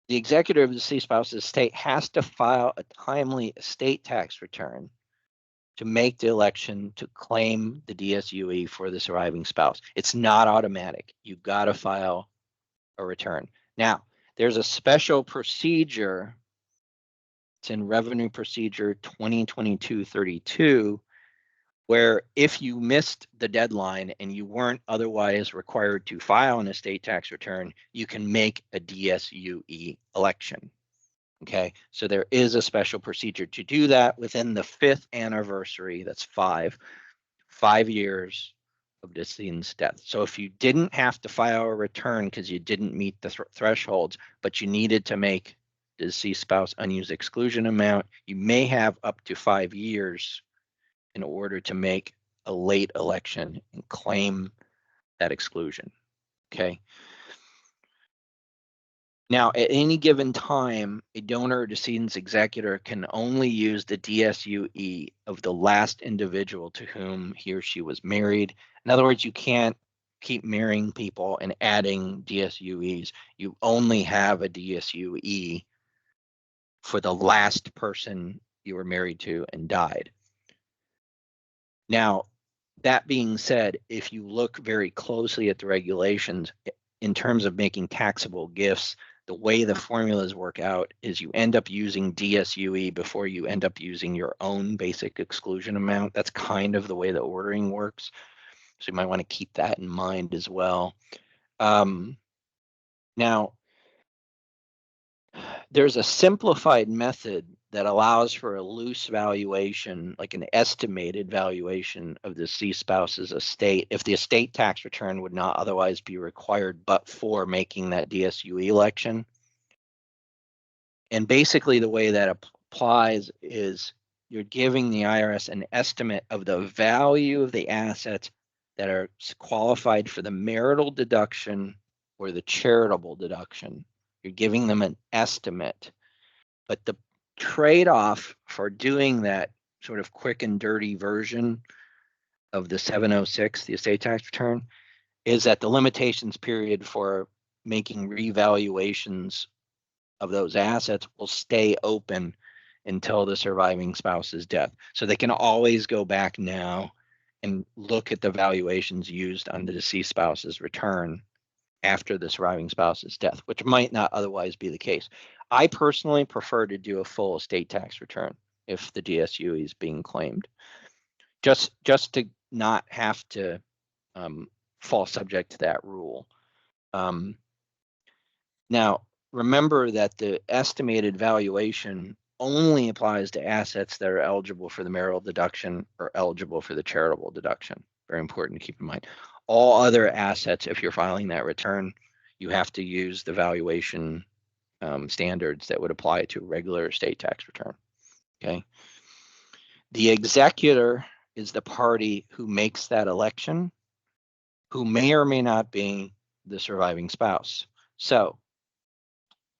the executor of the deceased spouse's estate has to file a timely estate tax return to make the election to claim the DSUE for the surviving spouse. It's not automatic. You've got to file a return. Now, there's a special procedure. It's in Revenue Procedure 2022-32, where if you missed the deadline and you weren't otherwise required to file an estate tax return, you can make a DSUE election. Okay, so there is a special procedure to do that within the 5th anniversary. That's 5 years of decedent's death. So if you didn't have to file a return because you didn't meet the thresholds, but you needed to make the deceased spouse unused exclusion amount, you may have up to 5 years in order to make a late election and claim that exclusion. Okay. Now, at any given time, a donor or decedent's executor can only use the DSUE of the last individual to whom he or she was married. In other words, you can't keep marrying people and adding DSUEs. You only have a DSUE for the last person you were married to and died. Now, that being said, if you look very closely at the regulations in terms of making taxable gifts, the way the formulas work out is you end up using DSUE before you end up using your own basic exclusion amount. That's kind of the way the ordering works. So you might want to keep that in mind as well. Now, there's a simplified method that allows for a loose valuation, like an estimated valuation of the deceased spouse's estate, if the estate tax return would not otherwise be required but for making that DSUE election. And basically the way that applies is you're giving the IRS an estimate of the value of the assets that are qualified for the marital deduction or the charitable deduction. You're giving them an estimate, but the trade-off for doing that sort of quick and dirty version of the 706, the estate tax return, is that the limitations period for making revaluations of those assets will stay open until the surviving spouse's death. So they can always go back now and look at the valuations used on the deceased spouse's return after the surviving spouse's death, which might not otherwise be the case. I personally prefer to do a full estate tax return if the DSU is being claimed, just to not have to fall subject to that rule. Now, remember that the estimated valuation only applies to assets that are eligible for the marital deduction or eligible for the charitable deduction. Very important to keep in mind. All other assets, if you're filing that return, you have to use the valuation standards that would apply to a regular estate tax return. Okay. The executor is the party who makes that election, who may or may not be the surviving spouse. So,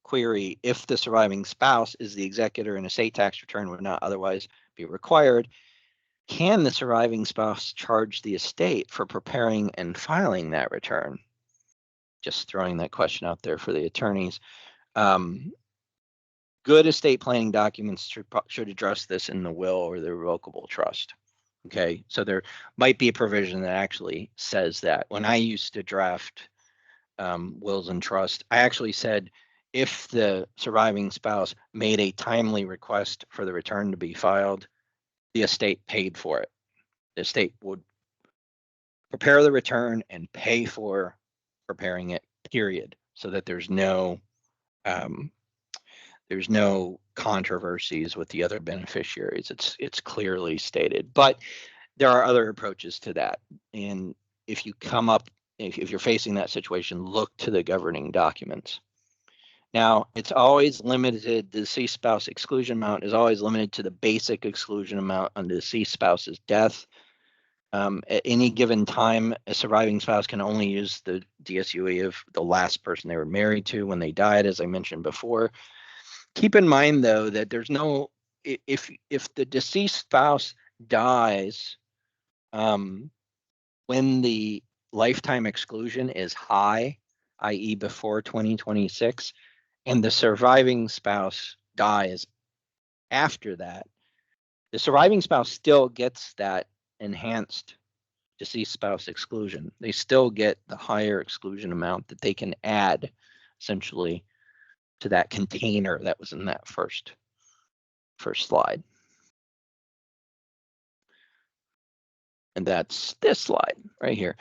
query, if the surviving spouse is the executor, an estate tax return would not otherwise be required. Can the surviving spouse charge the estate for preparing and filing that return? Just throwing that question out there for the attorneys. Good estate planning documents should address this in the will or the revocable trust. Okay, so there might be a provision that actually says that. When I used to draft wills and trust, I actually said if the surviving spouse made a timely request for the return to be filed, the estate paid for it. The estate would prepare the return and pay for preparing it, period, so that there's no controversies with the other beneficiaries. It's clearly stated, but there are other approaches to that. And if you come up, if you're facing that situation, look to the governing documents. Now, it's always limited, the deceased spouse exclusion amount is always limited to the basic exclusion amount on the deceased spouse's death. At any given time, a surviving spouse can only use the DSUE of the last person they were married to when they died, as I mentioned before. Keep in mind, though, that there's no, if the deceased spouse dies when the lifetime exclusion is high, i.e. before 2026, and the surviving spouse dies after that, the surviving spouse still gets that enhanced deceased spouse exclusion. They still get the higher exclusion amount that they can add, essentially, to that container that was in that first slide. And that's this slide right here.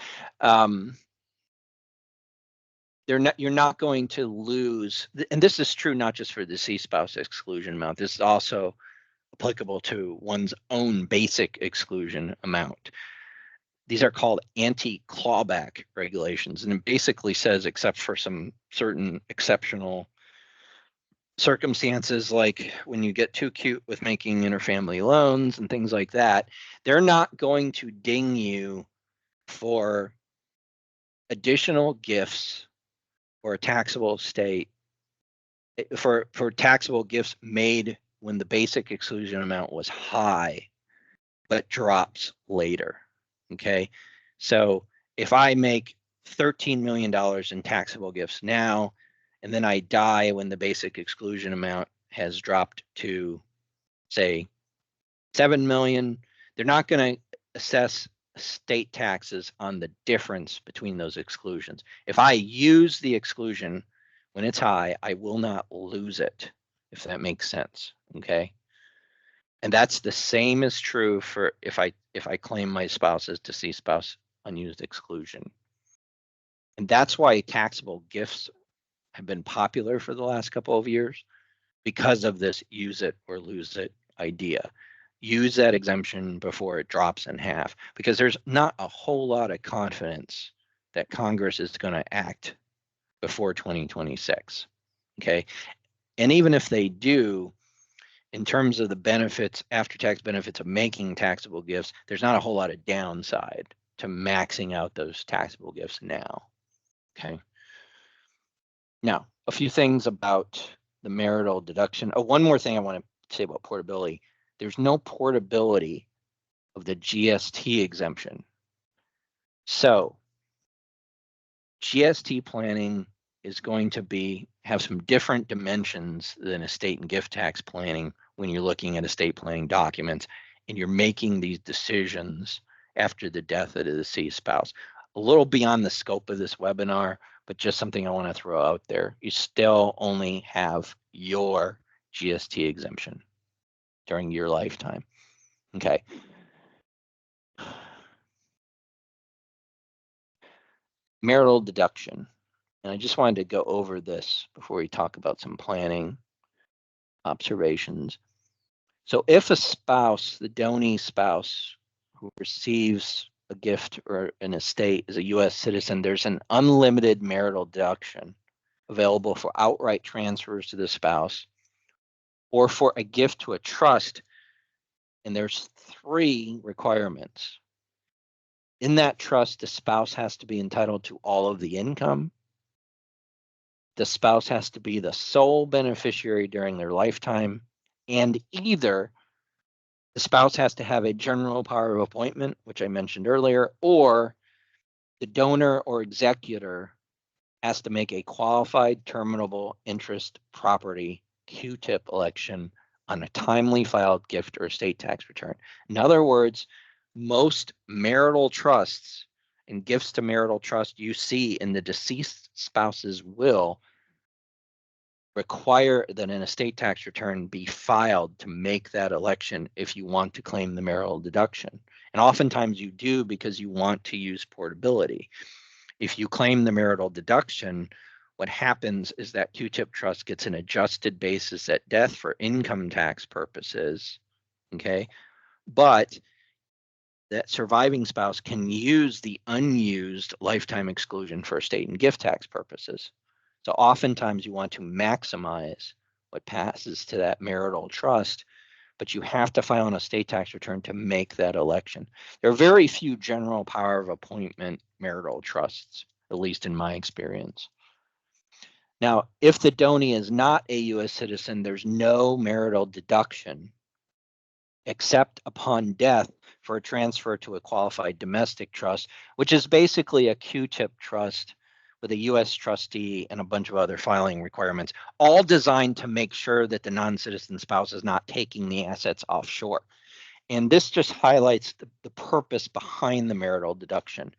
You're not going to lose, and this is true not just for the deceased spouse exclusion amount. This is also applicable to one's own basic exclusion amount. These are called anti-clawback regulations, and it basically says, except for some certain exceptional circumstances, like when you get too cute with making interfamily loans and things like that, they're not going to ding you for additional gifts or a taxable estate, for taxable gifts made when the basic exclusion amount was high, but drops later. Okay, so if I make $13 million in taxable gifts now, and then I die when the basic exclusion amount has dropped to, say, 7 million, they're not going to assess state taxes on the difference between those exclusions. If I use the exclusion when it's high, I will not lose it, if that makes sense. Okay. And that's the same is true for if I claim my spouse's deceased spouse unused exclusion. And that's why taxable gifts have been popular for the last couple of years, because of this use it or lose it idea. Use that exemption before it drops in half, because there's not a whole lot of confidence that Congress is going to act before 2026. Okay. And even if they do, in terms of the benefits, after-tax benefits of making taxable gifts, there's not a whole lot of downside to maxing out those taxable gifts now. Okay. Now, a few things about the marital deduction. Oh, one more thing I want to say about portability. There's no portability of the GST exemption. So GST planning is going to have some different dimensions than estate and gift tax planning when you're looking at estate planning documents and you're making these decisions after the death of the deceased spouse. A little beyond the scope of this webinar, but just something I want to throw out there. You still only have your GST exemption during your lifetime. Okay. Marital deduction. And I just wanted to go over this before we talk about some planning observations. So if a spouse, the donee spouse who receives a gift or an estate is a U.S. citizen, there's an unlimited marital deduction available for outright transfers to the spouse or for a gift to a trust. And there's 3 requirements. In that trust, the spouse has to be entitled to all of the income. The spouse has to be the sole beneficiary during their lifetime, and either the spouse has to have a general power of appointment, which I mentioned earlier, or the donor or executor has to make a qualified terminable interest property Q-tip election on a timely filed gift or estate tax return. In other words, most marital trusts and gifts to marital trust you see in the deceased spouse's will require that an estate tax return be filed to make that election if you want to claim the marital deduction. And oftentimes you do because you want to use portability. If you claim the marital deduction, what happens is that Q-tip trust gets an adjusted basis at death for income tax purposes, okay? But that surviving spouse can use the unused lifetime exclusion for estate and gift tax purposes. So oftentimes you want to maximize what passes to that marital trust, but you have to file an estate tax return to make that election. There are very few general power of appointment marital trusts, at least in my experience. Now, if the donee is not a U.S. citizen, there's no marital deduction except upon death for a transfer to a qualified domestic trust, which is basically a Q-tip trust with a U.S. trustee and a bunch of other filing requirements, all designed to make sure that the non-citizen spouse is not taking the assets offshore. And this just highlights the purpose behind the marital deduction.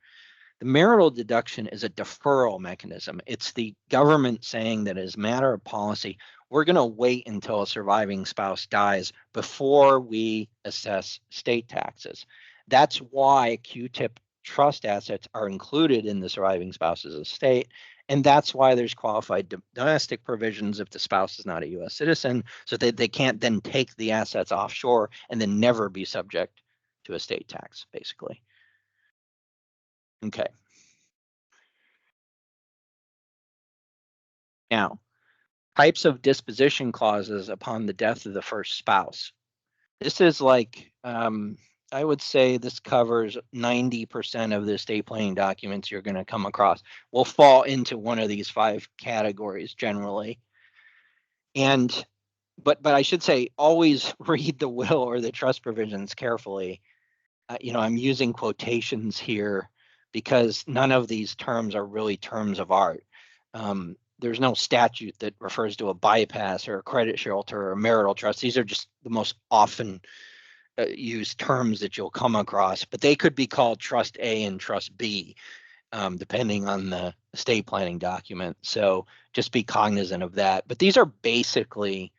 The marital deduction is a deferral mechanism. It's the government saying that as a matter of policy, we're going to wait until a surviving spouse dies before we assess state taxes. That's why Q-tip trust assets are included in the surviving spouse's estate. And that's why there's qualified domestic provisions if the spouse is not a U.S. citizen, so that they can't then take the assets offshore and then never be subject to estate tax, basically. Okay. Now, types of disposition clauses upon the death of the first spouse. This is like, I would say this covers 90% of the estate planning documents you're going to come across will fall into one of these 5 categories generally. But I should say, always read the will or the trust provisions carefully. I'm using quotations here because none of these terms are really terms of art. There's no statute that refers to a bypass or a credit shelter or a marital trust. These are just the most often used terms that you'll come across, but they could be called Trust A and Trust B, depending on the estate planning document. So just be cognizant of that. But these are basically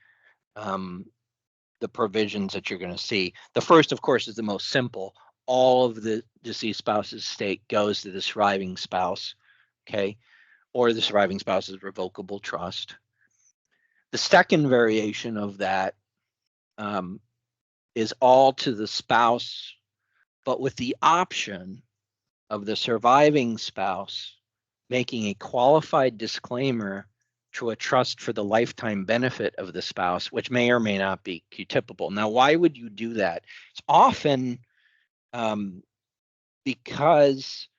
the provisions that you're going to see. The first, of course, is the most simple. All of the deceased spouse's estate goes to the surviving spouse, okay, or the surviving spouse's revocable trust. The second variation of that is all to the spouse, but with the option of the surviving spouse making a qualified disclaimer to a trust for the lifetime benefit of the spouse, which may or may not be Q-tippable. Now, why would you do that? It's often because,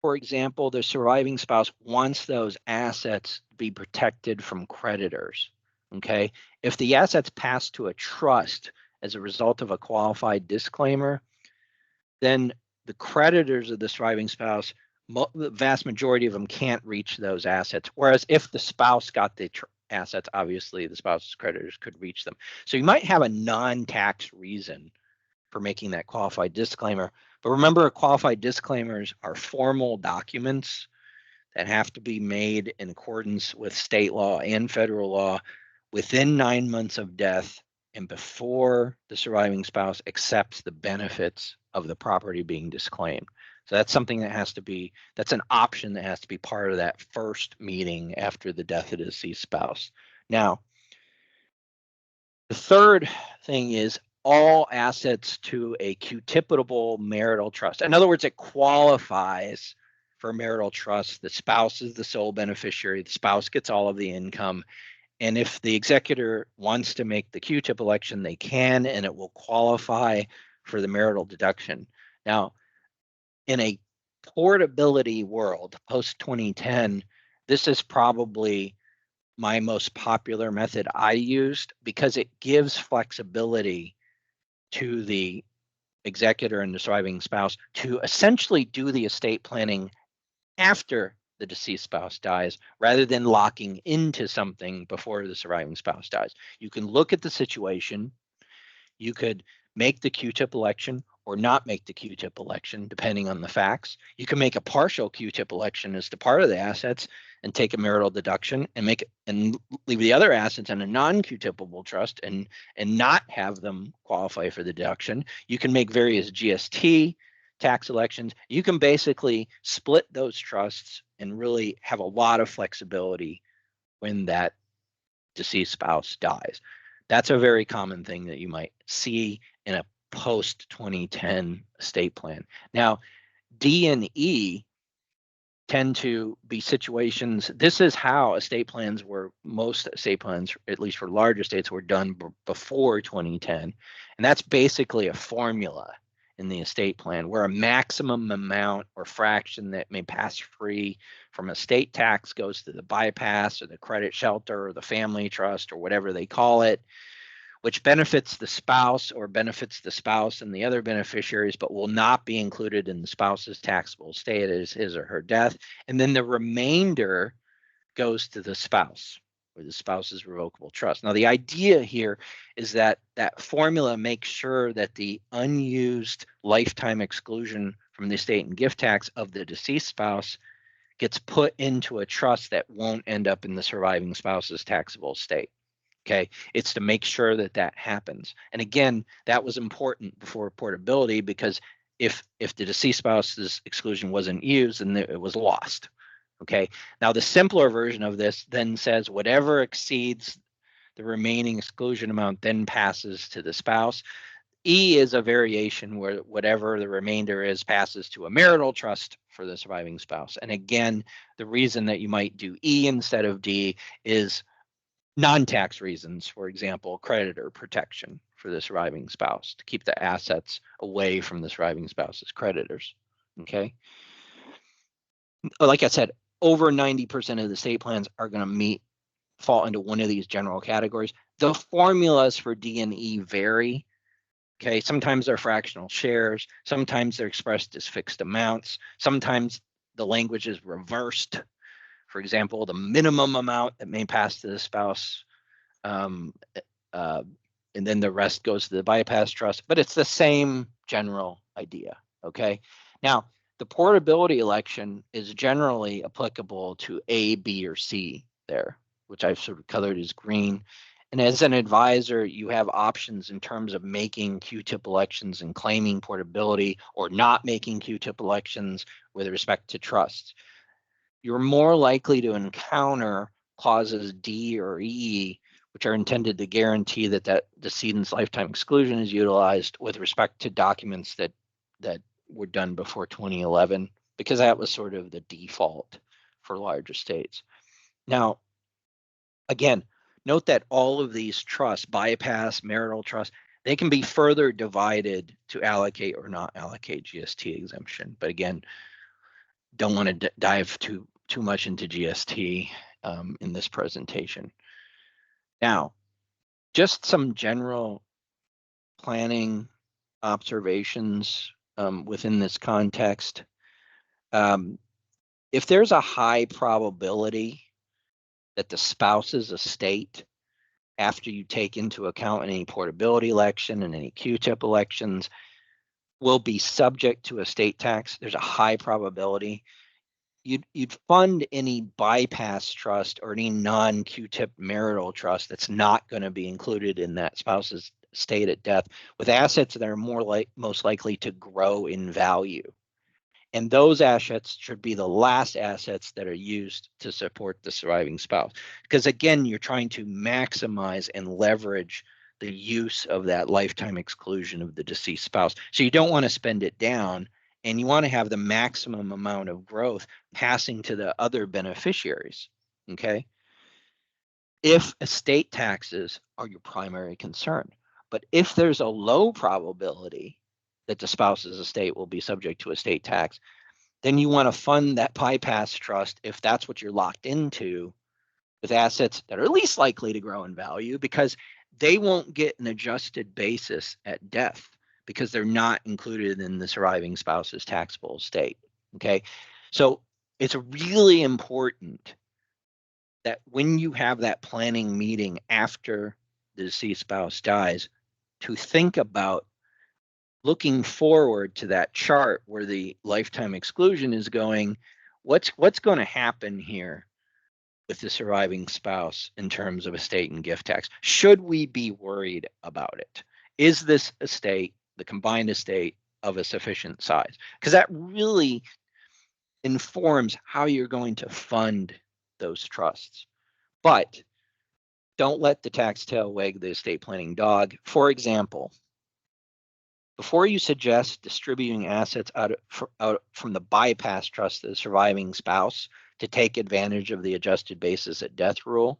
for example, the surviving spouse wants those assets to be protected from creditors. Okay. If the assets pass to a trust as a result of a qualified disclaimer, then the creditors of the surviving spouse, the vast majority of them can't reach those assets. Whereas if the spouse got the assets, obviously the spouse's creditors could reach them. So you might have a non-tax reason for making that qualified disclaimer. But remember, qualified disclaimers are formal documents that have to be made in accordance with state law and federal law within 9 months of death and before the surviving spouse accepts the benefits of the property being disclaimed. So that's something that has to be, that's an option that has to be part of that first meeting after the death of the deceased spouse. Now, the third thing is all assets to a QTIPable marital trust. In other words, it qualifies for marital trust. The spouse is the sole beneficiary. The spouse gets all of the income. And if the executor wants to make the QTIP election, they can, and it will qualify for the marital deduction. Now, in a portability world, post 2010, this is probably my most popular method I used because it gives flexibility to the executor and the surviving spouse to essentially do the estate planning after the deceased spouse dies rather than locking into something before the surviving spouse dies. You can look at the situation. You could make the QTIP election or not make the QTIP election, depending on the facts. You can make a partial QTIP election as to part of the assets and take a marital deduction and make it and leave the other assets in a non-QTIPable trust and not have them qualify for the deduction. You can make various GST tax elections. You can basically split those trusts and really have a lot of flexibility when that deceased spouse dies. That's a very common thing that you might see in a post 2010 estate plan. Now, D and E tend to be situations. This is how estate plans were, most estate plans, at least for large estates, were done before 2010. And that's basically a formula in the estate plan where a maximum amount or fraction that may pass free from estate tax goes to the bypass or the credit shelter or the family trust or whatever they call it, which benefits the spouse or benefits the spouse and the other beneficiaries, but will not be included in the spouse's taxable estate as his or her death. And then the remainder goes to the spouse or the spouse's revocable trust. Now, the idea here is that that formula makes sure that the unused lifetime exclusion from the estate and gift tax of the deceased spouse gets put into a trust that won't end up in the surviving spouse's taxable estate. Okay, it's to make sure that that happens. And again, that was important before portability because if the deceased spouse's exclusion wasn't used, then it was lost. Okay, now the simpler version of this then says whatever exceeds the remaining exclusion amount then passes to the spouse. E is a variation where whatever the remainder is passes to a marital trust for the surviving spouse. And again, the reason that you might do E instead of D is non-tax reasons, for example, creditor protection for the surviving spouse to keep the assets away from the surviving spouse's creditors. Okay. Like I said, over 90% of the estate plans are going to fall into one of these general categories. The formulas for D and E vary. Okay. Sometimes they're fractional shares. Sometimes they're expressed as fixed amounts. Sometimes the language is reversed. For example, the minimum amount that may pass to the spouse, and then the rest goes to the bypass trust, but it's the same general idea, okay? Now, the portability election is generally applicable to A, B, or C there, which I've sort of colored as green. And as an advisor, you have options in terms of making QTIP elections and claiming portability or not making QTIP elections with respect to trusts. You're more likely to encounter clauses D or E, which are intended to guarantee that that decedent's lifetime exclusion is utilized with respect to documents that were done before 2011, because that was sort of the default for large estates. Now, again, note that all of these trusts, bypass, marital trust, They can be further divided to allocate or not allocate GST exemption. But again, don't want to dive too much into GST in this presentation. Now, just some general planning observations within this context. If there's a high probability that the spouse's estate, after you take into account any portability election and any Q-tip elections, will be subject to estate tax, there's a high probability. You'd fund any bypass trust or any non-Q-tip marital trust that's not going to be included in that spouse's estate at death with assets that are most likely to grow in value. And those assets should be the last assets that are used to support the surviving spouse. Because again, you're trying to maximize and leverage the use of that lifetime exclusion of the deceased spouse. So you don't want to spend it down, and you want to have the maximum amount of growth passing to the other beneficiaries, okay? If estate taxes are your primary concern, but if there's a low probability that the spouse's estate will be subject to estate tax, then you want to fund that bypass trust, if that's what you're locked into, with assets that are least likely to grow in value, because they won't get an adjusted basis at death because they're not included in the surviving spouse's taxable estate. Okay, so it's really important that when you have that planning meeting after the deceased spouse dies, to think about looking forward to that chart where the lifetime exclusion is going, what's going to happen here with the surviving spouse in terms of estate and gift tax? Should we be worried about it? Is this estate, the combined estate, of a sufficient size? Because that really informs how you're going to fund those trusts. But don't let the tax tail wag the estate planning dog. For example, before you suggest distributing assets out from the bypass trust to the surviving spouse to take advantage of the adjusted basis at death rule,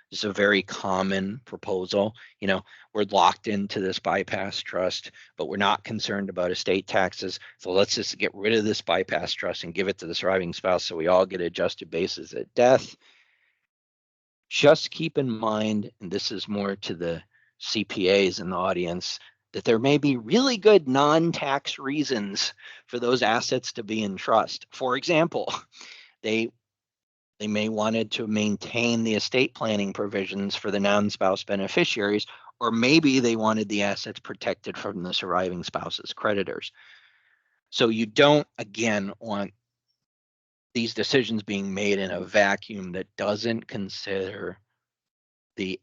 this is a very common proposal. You know, we're locked into this bypass trust, but we're not concerned about estate taxes. So let's just get rid of this bypass trust and give it to the surviving spouse so we all get adjusted basis at death. Just keep in mind, and this is more to the CPAs in the audience, that there may be really good non-tax reasons for those assets to be in trust. For example, they may wanted to maintain the estate planning provisions for the non-spouse beneficiaries, or maybe they wanted the assets protected from the surviving spouse's creditors. So you don't, again, want these decisions being made in a vacuum that doesn't consider the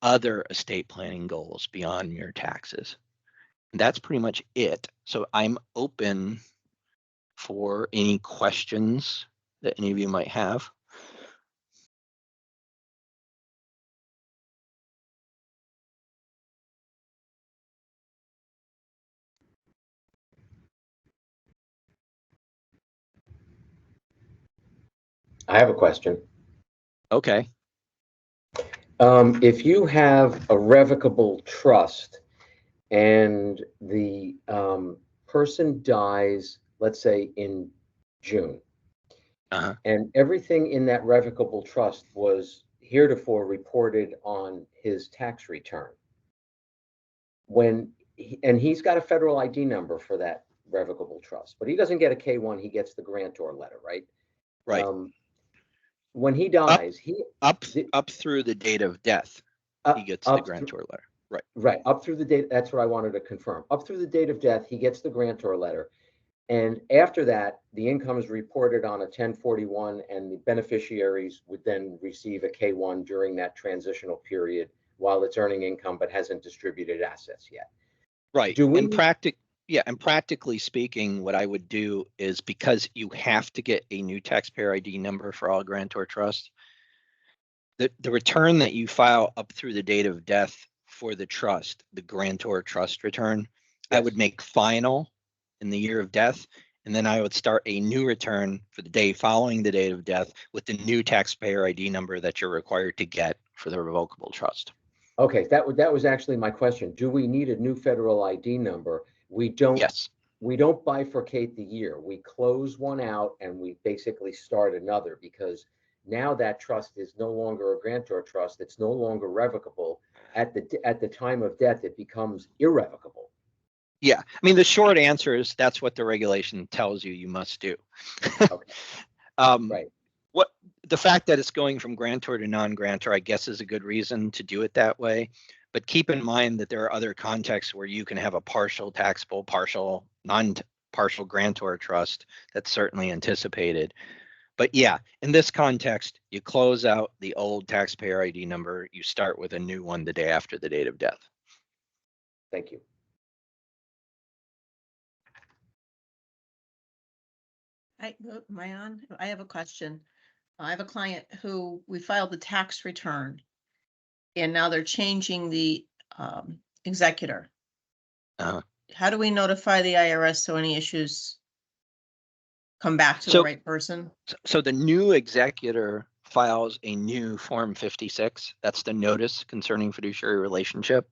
other estate planning goals beyond mere taxes. And that's pretty much it. So I'm open for any questions that any of you might have. I have a question. Okay. If you have a revocable trust and the person dies, let's say in June, and everything in that revocable trust was heretofore reported on his tax return, and he's got a federal ID number for that revocable trust, but he doesn't get a K-1, he gets the grantor letter, right? Right. When he dies, up through the date of death, he gets the grantor letter. Right. Right. Up through the date. That's what I wanted to confirm. Up through the date of death, he gets the grantor letter. And after that, the income is reported on a 1041, and the beneficiaries would then receive a K-1 during that transitional period while it's earning income but hasn't distributed assets yet. Right. And practically speaking, what I would do is, because you have to get a new taxpayer ID number for all grantor trusts, the return that you file up through the date of death for the trust, the grantor trust return, yes, I would make final in the year of death, and then I would start a new return for the day following the date of death with the new taxpayer ID number that you're required to get for the revocable trust. Okay, that was actually my question. Do we need a new federal ID number? We don't. Yes. We don't bifurcate the year. We close one out and we basically start another, because now that trust is no longer a grantor trust. It's no longer revocable. At the time of death, it becomes irrevocable. Yeah. I mean, the short answer is that's what the regulation tells you must do. Okay. um, Right. what the fact that it's going from grantor to non-grantor, I guess, is a good reason to do it that way. But keep in mind that there are other contexts where you can have a partial taxable, partial, non-partial grantor trust that's certainly anticipated. But yeah, in this context, you close out the old taxpayer ID number, you start with a new one the day after the date of death. Thank you. Am I on? I have a question. I have a client who we filed the tax return and now they're changing the executor. How do we notify the IRS so any issues come back to the right person? So the new executor files a new Form 56. That's the notice concerning fiduciary relationship.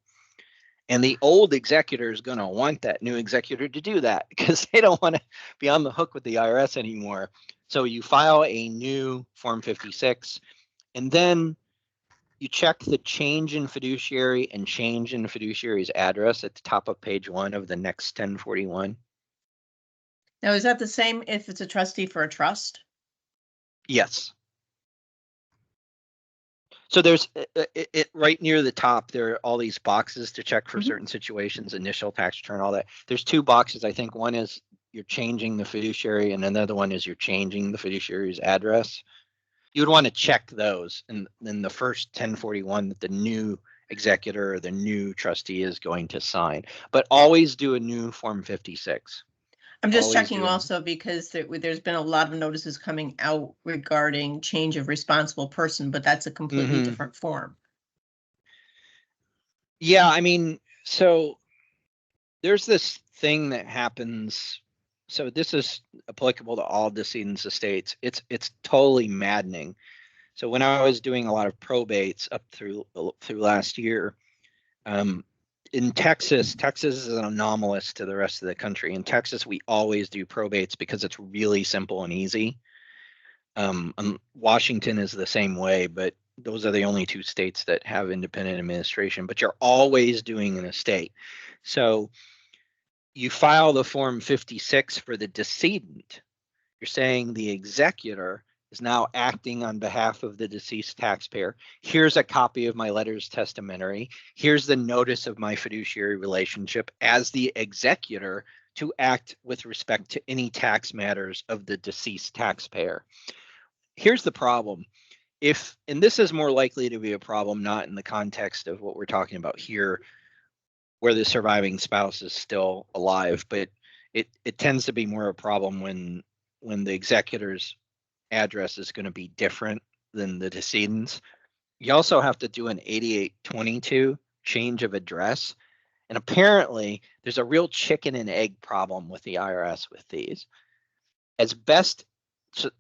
And the old executor is going to want that new executor to do that because they don't want to be on the hook with the IRS anymore. So you file a new Form 56, and then you check the change in fiduciary and change in fiduciary's address at the top of page 1 of the next 1041. Now, is that the same if it's a trustee for a trust? Yes. So there's it right near the top. There are all these boxes to check for certain situations, initial tax return, all that. There's two boxes. I think one is you're changing the fiduciary, and another one is you're changing the fiduciary's address. You would want to check those in the first 1041 that the new executor or the new trustee is going to sign. But always do a new Form 56. I'm just checking also because there's been a lot of notices coming out regarding change of responsible person, but that's a completely different form. Yeah, I mean, so there's this thing that happens. So this is applicable to all decedents' estates. It's totally maddening. So when I was doing a lot of probates up through last year, in Texas is an anomalous to the rest of the country. In Texas, we always do probates because it's really simple and easy. Washington is the same way, but those are the only two states that have independent administration. But you're always doing an estate. So you file the Form 56 for the decedent. You're saying the executor is now acting on behalf of the deceased taxpayer. Here's a copy of my letters testamentary. Here's the notice of my fiduciary relationship as the executor to act with respect to any tax matters of the deceased taxpayer. Here's the problem. And this is more likely to be a problem not in the context of what we're talking about here, where the surviving spouse is still alive, but it tends to be more a problem when the executor's address is going to be different than the decedent's. You also have to do an 8822 change of address. And apparently there's a real chicken and egg problem with the IRS with these. As best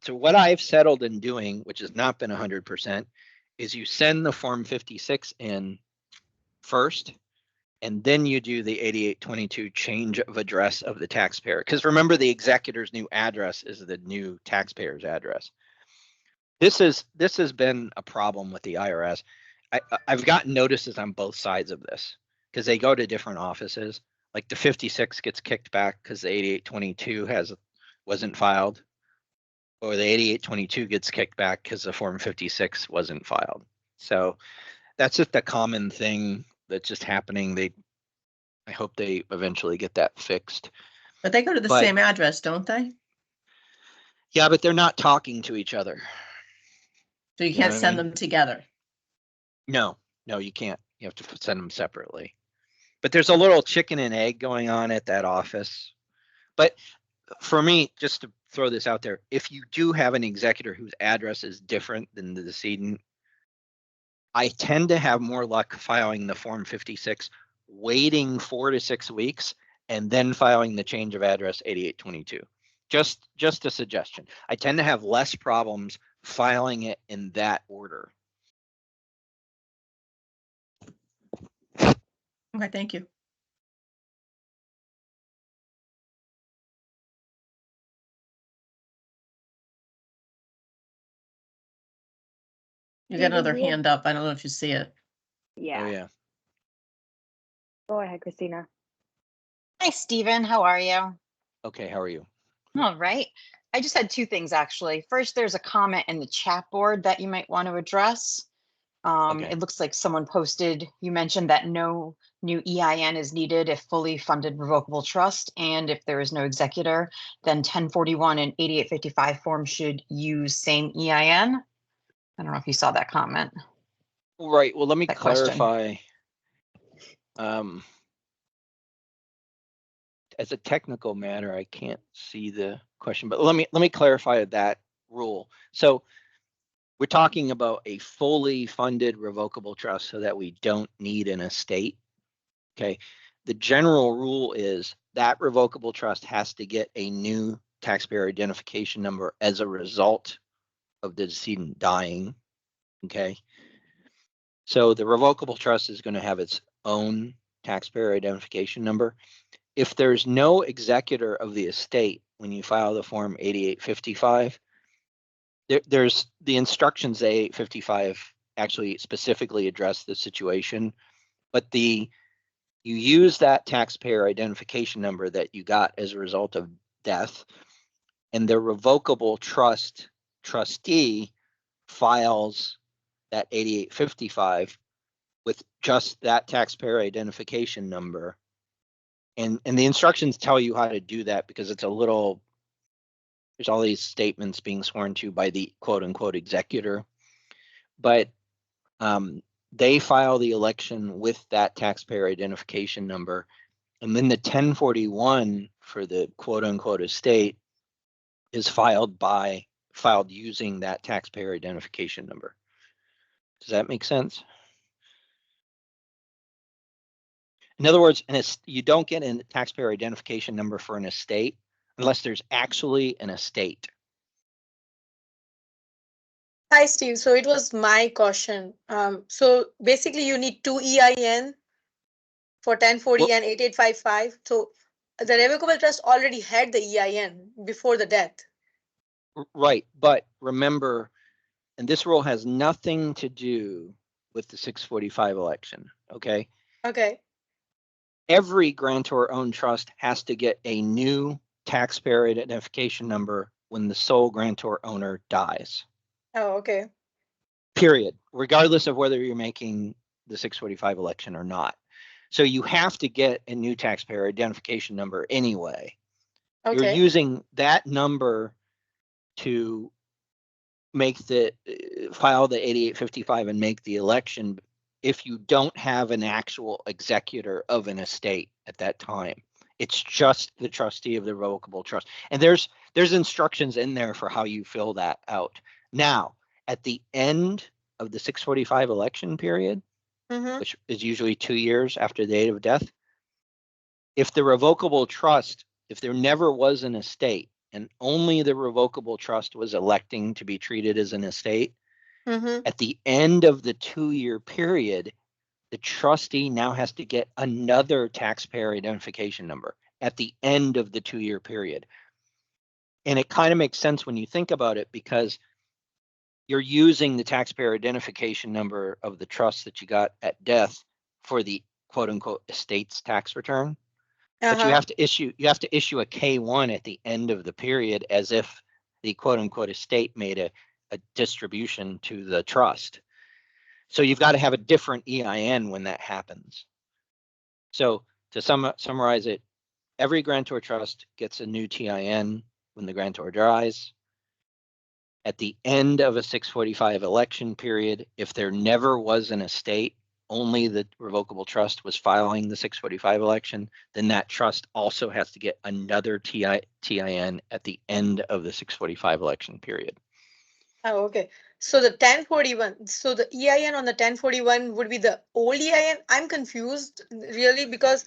to what I've settled in doing, which has not been 100%, is you send the Form 56 in first, and then you do the 8822 change of address of the taxpayer. Because remember, the executor's new address is the new taxpayer's address. This has been a problem with the IRS. I've gotten notices on both sides of this because they go to different offices. Like the 56 gets kicked back because the 8822 wasn't filed, or the 8822 gets kicked back because the Form 56 wasn't filed. So that's just a common thing that's just happening. I hope they eventually get that fixed. But they go to the same address, don't they? Yeah, but they're not talking to each other. So you can't send them together. No, you can't. You have to send them separately. But there's a little chicken and egg going on at that office. But for me, just to throw this out there, if you do have an executor whose address is different than the decedent, I tend to have more luck filing the Form 56, waiting 4 to 6 weeks, and then filing the change of address 8822. Just a suggestion. I tend to have less problems filing it in that order. Okay, thank you. You got another hand up. I don't know if you see it. Yeah. Oh, yeah. Go ahead, Christina. Hi, Stephen. How are you? Okay, how are you? All right. I just had two things, actually. First, there's a comment in the chat board that you might want to address. Okay. It looks like someone posted, you mentioned that no new EIN is needed if fully funded revocable trust, and if there is no executor, then 1041 and 8855 forms should use same EIN. I don't know if you saw that comment. Right. Well, let me That question. clarify. As a technical matter, I can't see the question, but let me clarify that rule. So we're talking about a fully funded revocable trust so that we don't need an estate. Okay. The general rule is that revocable trust has to get a new taxpayer identification number as a result of the decedent dying. Okay. So the revocable trust is going to have its own taxpayer identification number. If there's no executor of the estate when you file the form 8855, there's the instructions 8855 actually specifically address the situation, but you use that taxpayer identification number that you got as a result of death, and the revocable trustee files that 8855 with just that taxpayer identification number. And the instructions tell you how to do that because it's a little, there's all these statements being sworn to by the quote unquote executor, but they file the election with that taxpayer identification number. And then the 1041 for the quote unquote estate is filed using that taxpayer identification number. Does that make sense? In other words, you don't get a taxpayer identification number for an estate unless there's actually an estate. Hi, Steve. So it was my question. So basically you need two EIN for 1040 and 8855. So the revocable trust already had the EIN before the death. Right. But remember, and this rule has nothing to do with the 645 election. Okay. Okay. Every grantor-owned trust has to get a new taxpayer identification number when the sole grantor owner dies. Oh, okay. Period. Regardless of whether you're making the 645 election or not. So you have to get a new taxpayer identification number anyway. Okay. You're using that number to make file the 8855 and make the election if you don't have an actual executor of an estate at that time. It's just the trustee of the revocable trust. And there's instructions in there for how you fill that out. Now, at the end of the 645 election period, which is usually 2 years after the date of death, if the revocable trust, if there never was an estate and only the revocable trust was electing to be treated as an estate, at the end of the 2-year period, the trustee now has to get another taxpayer identification number at the end of the 2-year period. And it kind of makes sense when you think about it because you're using the taxpayer identification number of the trust that you got at death for the quote unquote estate's tax return. But you have to issue a K1 at the end of the period as if the quote unquote estate made a distribution to the trust. So you've got to have a different EIN when that happens. So to summarize it, every grantor trust gets a new TIN when the grantor dies. At the end of a 645 election period, if there never was an estate, only the revocable trust was filing the 645 election, then that trust also has to get another TIN at the end of the 645 election period. Oh, okay. So the 1041, so the EIN on the 1041 would be the old EIN. I'm confused really because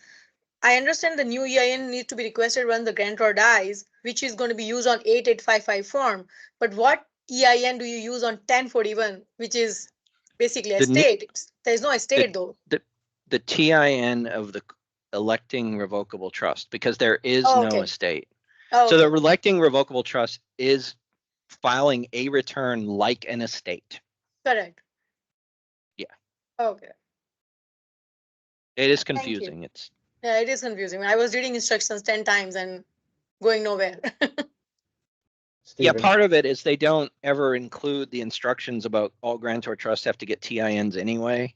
I understand the new EIN needs to be requested when the grantor dies, which is going to be used on 8855 form. But what EIN do you use on 1041, which is basically estate? There's no estate though. the TIN of the electing revocable trust, because there is Oh, no okay. estate. Oh, So okay. the electing revocable trust is filing a return like an estate. Correct. Yeah. Okay. It is Thank you. confusing. It's Yeah, it is confusing. I was reading instructions 10 times and going nowhere. Stephen? part of it is they don't ever include the instructions about all grantor trusts have to get TINs anyway.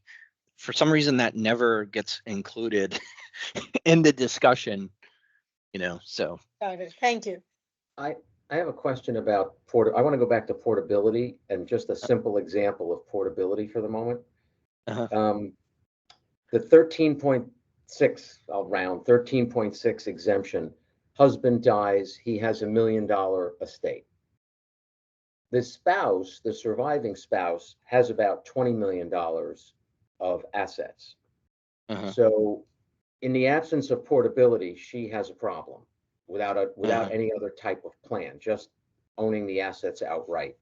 For some reason, that never gets included in the discussion, so. Got it. Thank you. I have a question about I want to go back to portability and just a simple example of portability for the moment. The 13.6, I'll round, 13.6 exemption, husband dies, he has $1 million estate. The spouse, the surviving spouse, has about $20 million of assets. So in the absence of portability, she has a problem without any other type of plan, just owning the assets outright.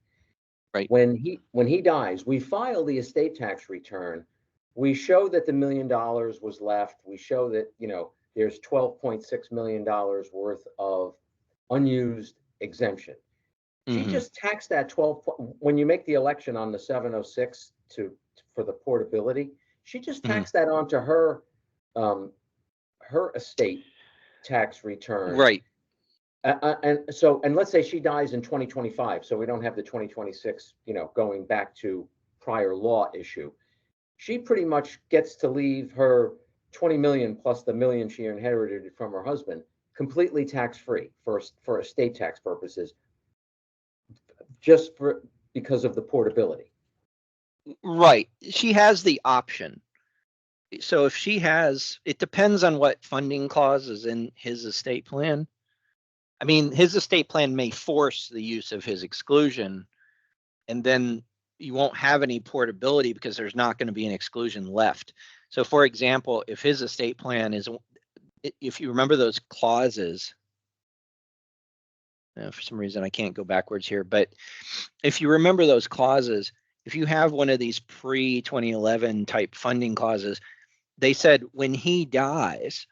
Right. When he dies, we file the estate tax return. We show that the $1 million was left. We show that, there's $12.6 million worth of unused exemption. She just taxed that 12, when you make the election on the 706 for the portability, she just taxed that onto her estate tax return. Right. And let's say she dies in 2025, so we don't have the 2026, going back to prior law issue. She pretty much gets to leave her 20 million plus the million she inherited from her husband completely tax-free for estate tax purposes, just because of the portability. Right. She has the option. So if it depends on what funding clause is in his estate plan. I mean, his estate plan may force the use of his exclusion, and then you won't have any portability because there's not going to be an exclusion left. So for example, if his estate plan if you remember those clauses, for some reason I can't go backwards here, but if you remember those clauses, if you have one of these pre-2011 type funding clauses, they said when he dies,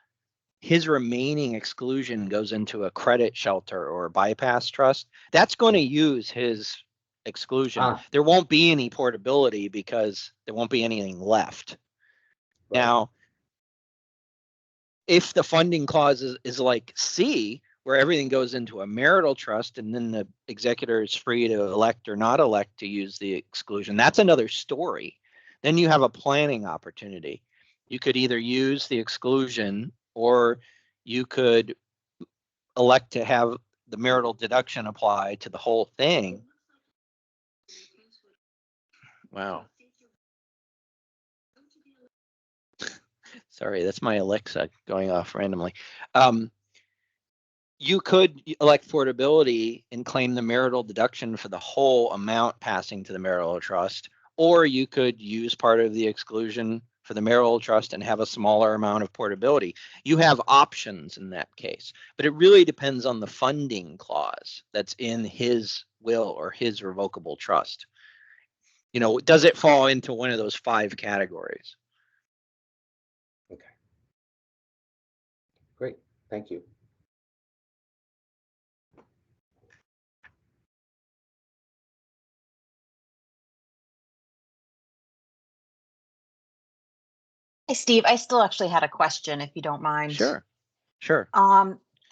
his remaining exclusion goes into a credit shelter or bypass trust. That's going to use his exclusion. There won't be any portability because there won't be anything left. Right. Now, if the funding clause is like C, where everything goes into a marital trust and then the executor is free to elect or not elect to use the exclusion, that's another story. Then you have a planning opportunity. You could either use the exclusion or you could elect to have the marital deduction apply to the whole thing. Wow. Sorry, that's my Alexa going off randomly. You could elect portability and claim the marital deduction for the whole amount passing to the marital trust, or you could use part of the exclusion for the marital trust and have a smaller amount of portability. You have options in that case, but it really depends on the funding clause that's in his will or his revocable trust. Does it fall into one of those 5 categories? Okay. Great. Thank you. Hey, Steve, I still actually had a question, if you don't mind. Sure.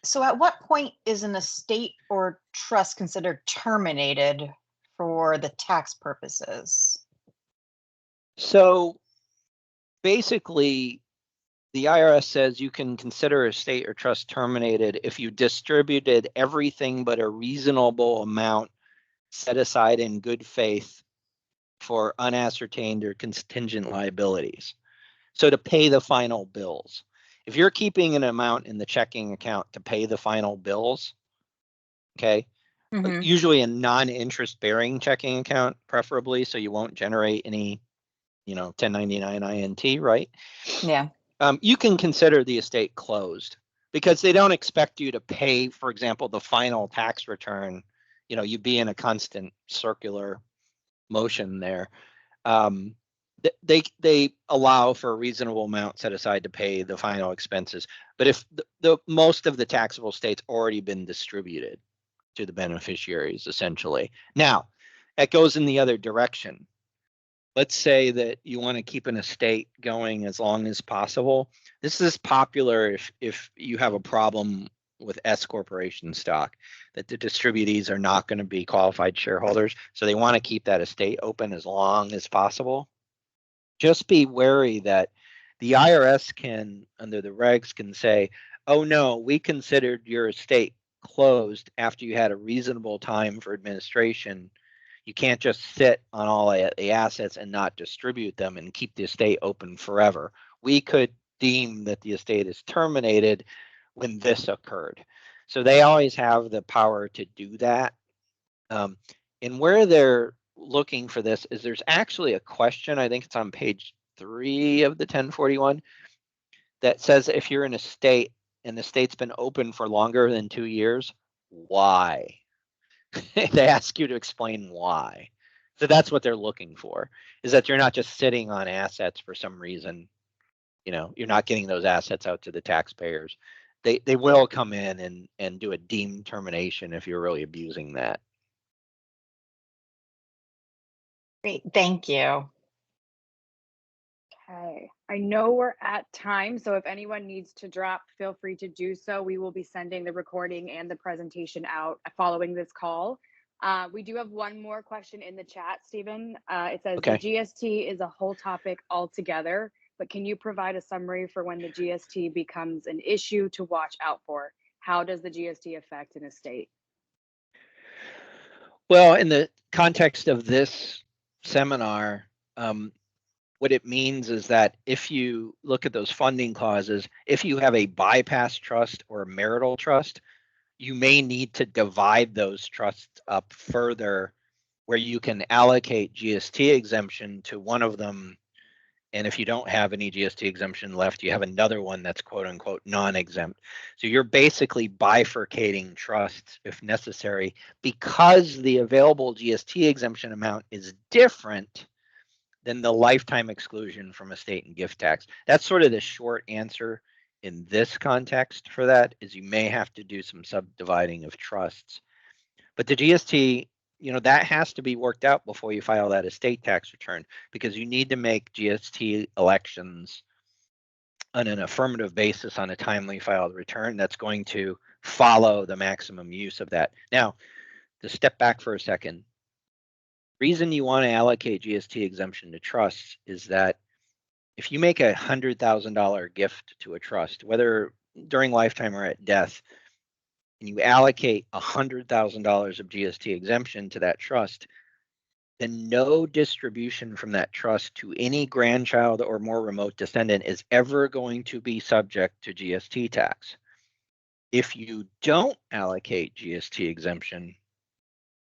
So at what point is an estate or trust considered terminated for the tax purposes? So basically, the IRS says you can consider estate or trust terminated if you distributed everything but a reasonable amount set aside in good faith for unascertained or contingent liabilities. So to pay the final bills. If you're keeping an amount in the checking account to pay the final bills, okay, usually a non-interest bearing checking account, preferably, so you won't generate any, 1099 INT, right? Yeah. You can consider the estate closed because they don't expect you to pay, for example, the final tax return. You'd be in a constant circular motion there. They allow for a reasonable amount set aside to pay the final expenses. But if the most of the taxable estate's already been distributed to the beneficiaries, essentially. Now, it goes in the other direction. Let's say that you want to keep an estate going as long as possible. This is popular if you have a problem with S corporation stock, that the distributees are not going to be qualified shareholders. So they want to keep that estate open as long as possible. Just be wary that the IRS can, under the regs, can say, oh no, we considered your estate closed after you had a reasonable time for administration. You can't just sit on all the assets and not distribute them and keep the estate open forever. We could deem that the estate is terminated when this occurred. So they always have the power to do that. And where they're looking for this is there's actually a question, I think it's on page 3 of the 1041, that says if you're in a state and the state's been open for longer than 2 years, why? They ask you to explain why. So that's what they're looking for, is that you're not just sitting on assets for some reason. You know, you're not getting those assets out to the taxpayers. They will come in and do a deemed termination if you're really abusing that. Great, thank you. Okay, I know we're at time, so if anyone needs to drop, feel free to do so. We will be sending the recording and the presentation out following this call. We do have one more question in the chat, Stephen. It says, Okay. the GST is a whole topic altogether, but can you provide a summary for when the GST becomes an issue to watch out for? How does the GST affect an estate? Well, in the context of this seminar, what it means is that if you look at those funding clauses, if you have a bypass trust or a marital trust, you may need to divide those trusts up further where you can allocate GST exemption to one of them. And if you don't have any GST exemption left, you have another one that's quote unquote non-exempt. So you're basically bifurcating trusts if necessary, because the available GST exemption amount is different than the lifetime exclusion from estate and gift tax. That's sort of the short answer in this context for that, is you may have to do some subdividing of trusts. But the GST, you know, that has to be worked out before you file that estate tax return, because you need to make GST elections on an affirmative basis on a timely filed return that's going to follow the maximum use of that. Now, to step back for a second, reason you want to allocate GST exemption to trusts is that if you make a $100,000 gift to a trust, whether during lifetime or at death, and you allocate $100,000 of GST exemption to that trust, then no distribution from that trust to any grandchild or more remote descendant is ever going to be subject to GST tax. If you don't allocate GST exemption,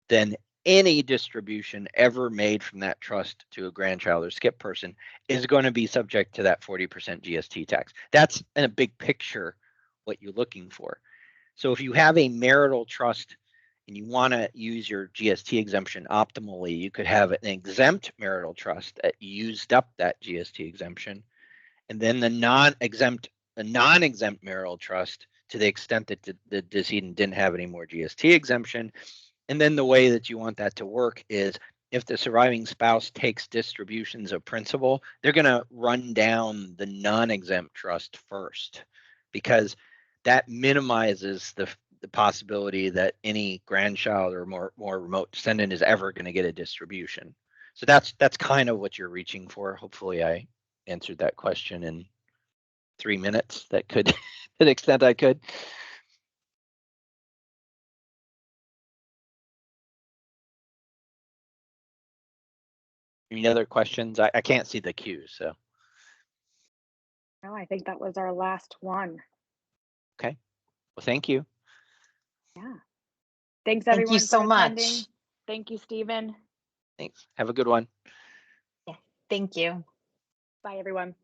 then any distribution ever made from that trust to a grandchild or skip person is going to be subject to that 40% GST tax. That's in a big picture what you're looking for. So if you have a marital trust and you want to use your GST exemption optimally, you could have an exempt marital trust that used up that GST exemption, and then the non-exempt marital trust, to the extent that the decedent didn't have any more GST exemption. And then the way that you want that to work is, if the surviving spouse takes distributions of principal, they're going to run down the non-exempt trust first, because that minimizes the possibility that any grandchild or more remote descendant is ever going to get a distribution. So that's kind of what you're reaching for. Hopefully I answered that question in 3 minutes. That could, to the extent I could. Any other questions? I can't see the queue, so. No, I think that was our last one. Okay. Well, thank you. Yeah. Thanks Thank everyone you so for much. attending. Thank you, Stephen. Thanks. Have a good one. Yeah, thank you. Bye, everyone.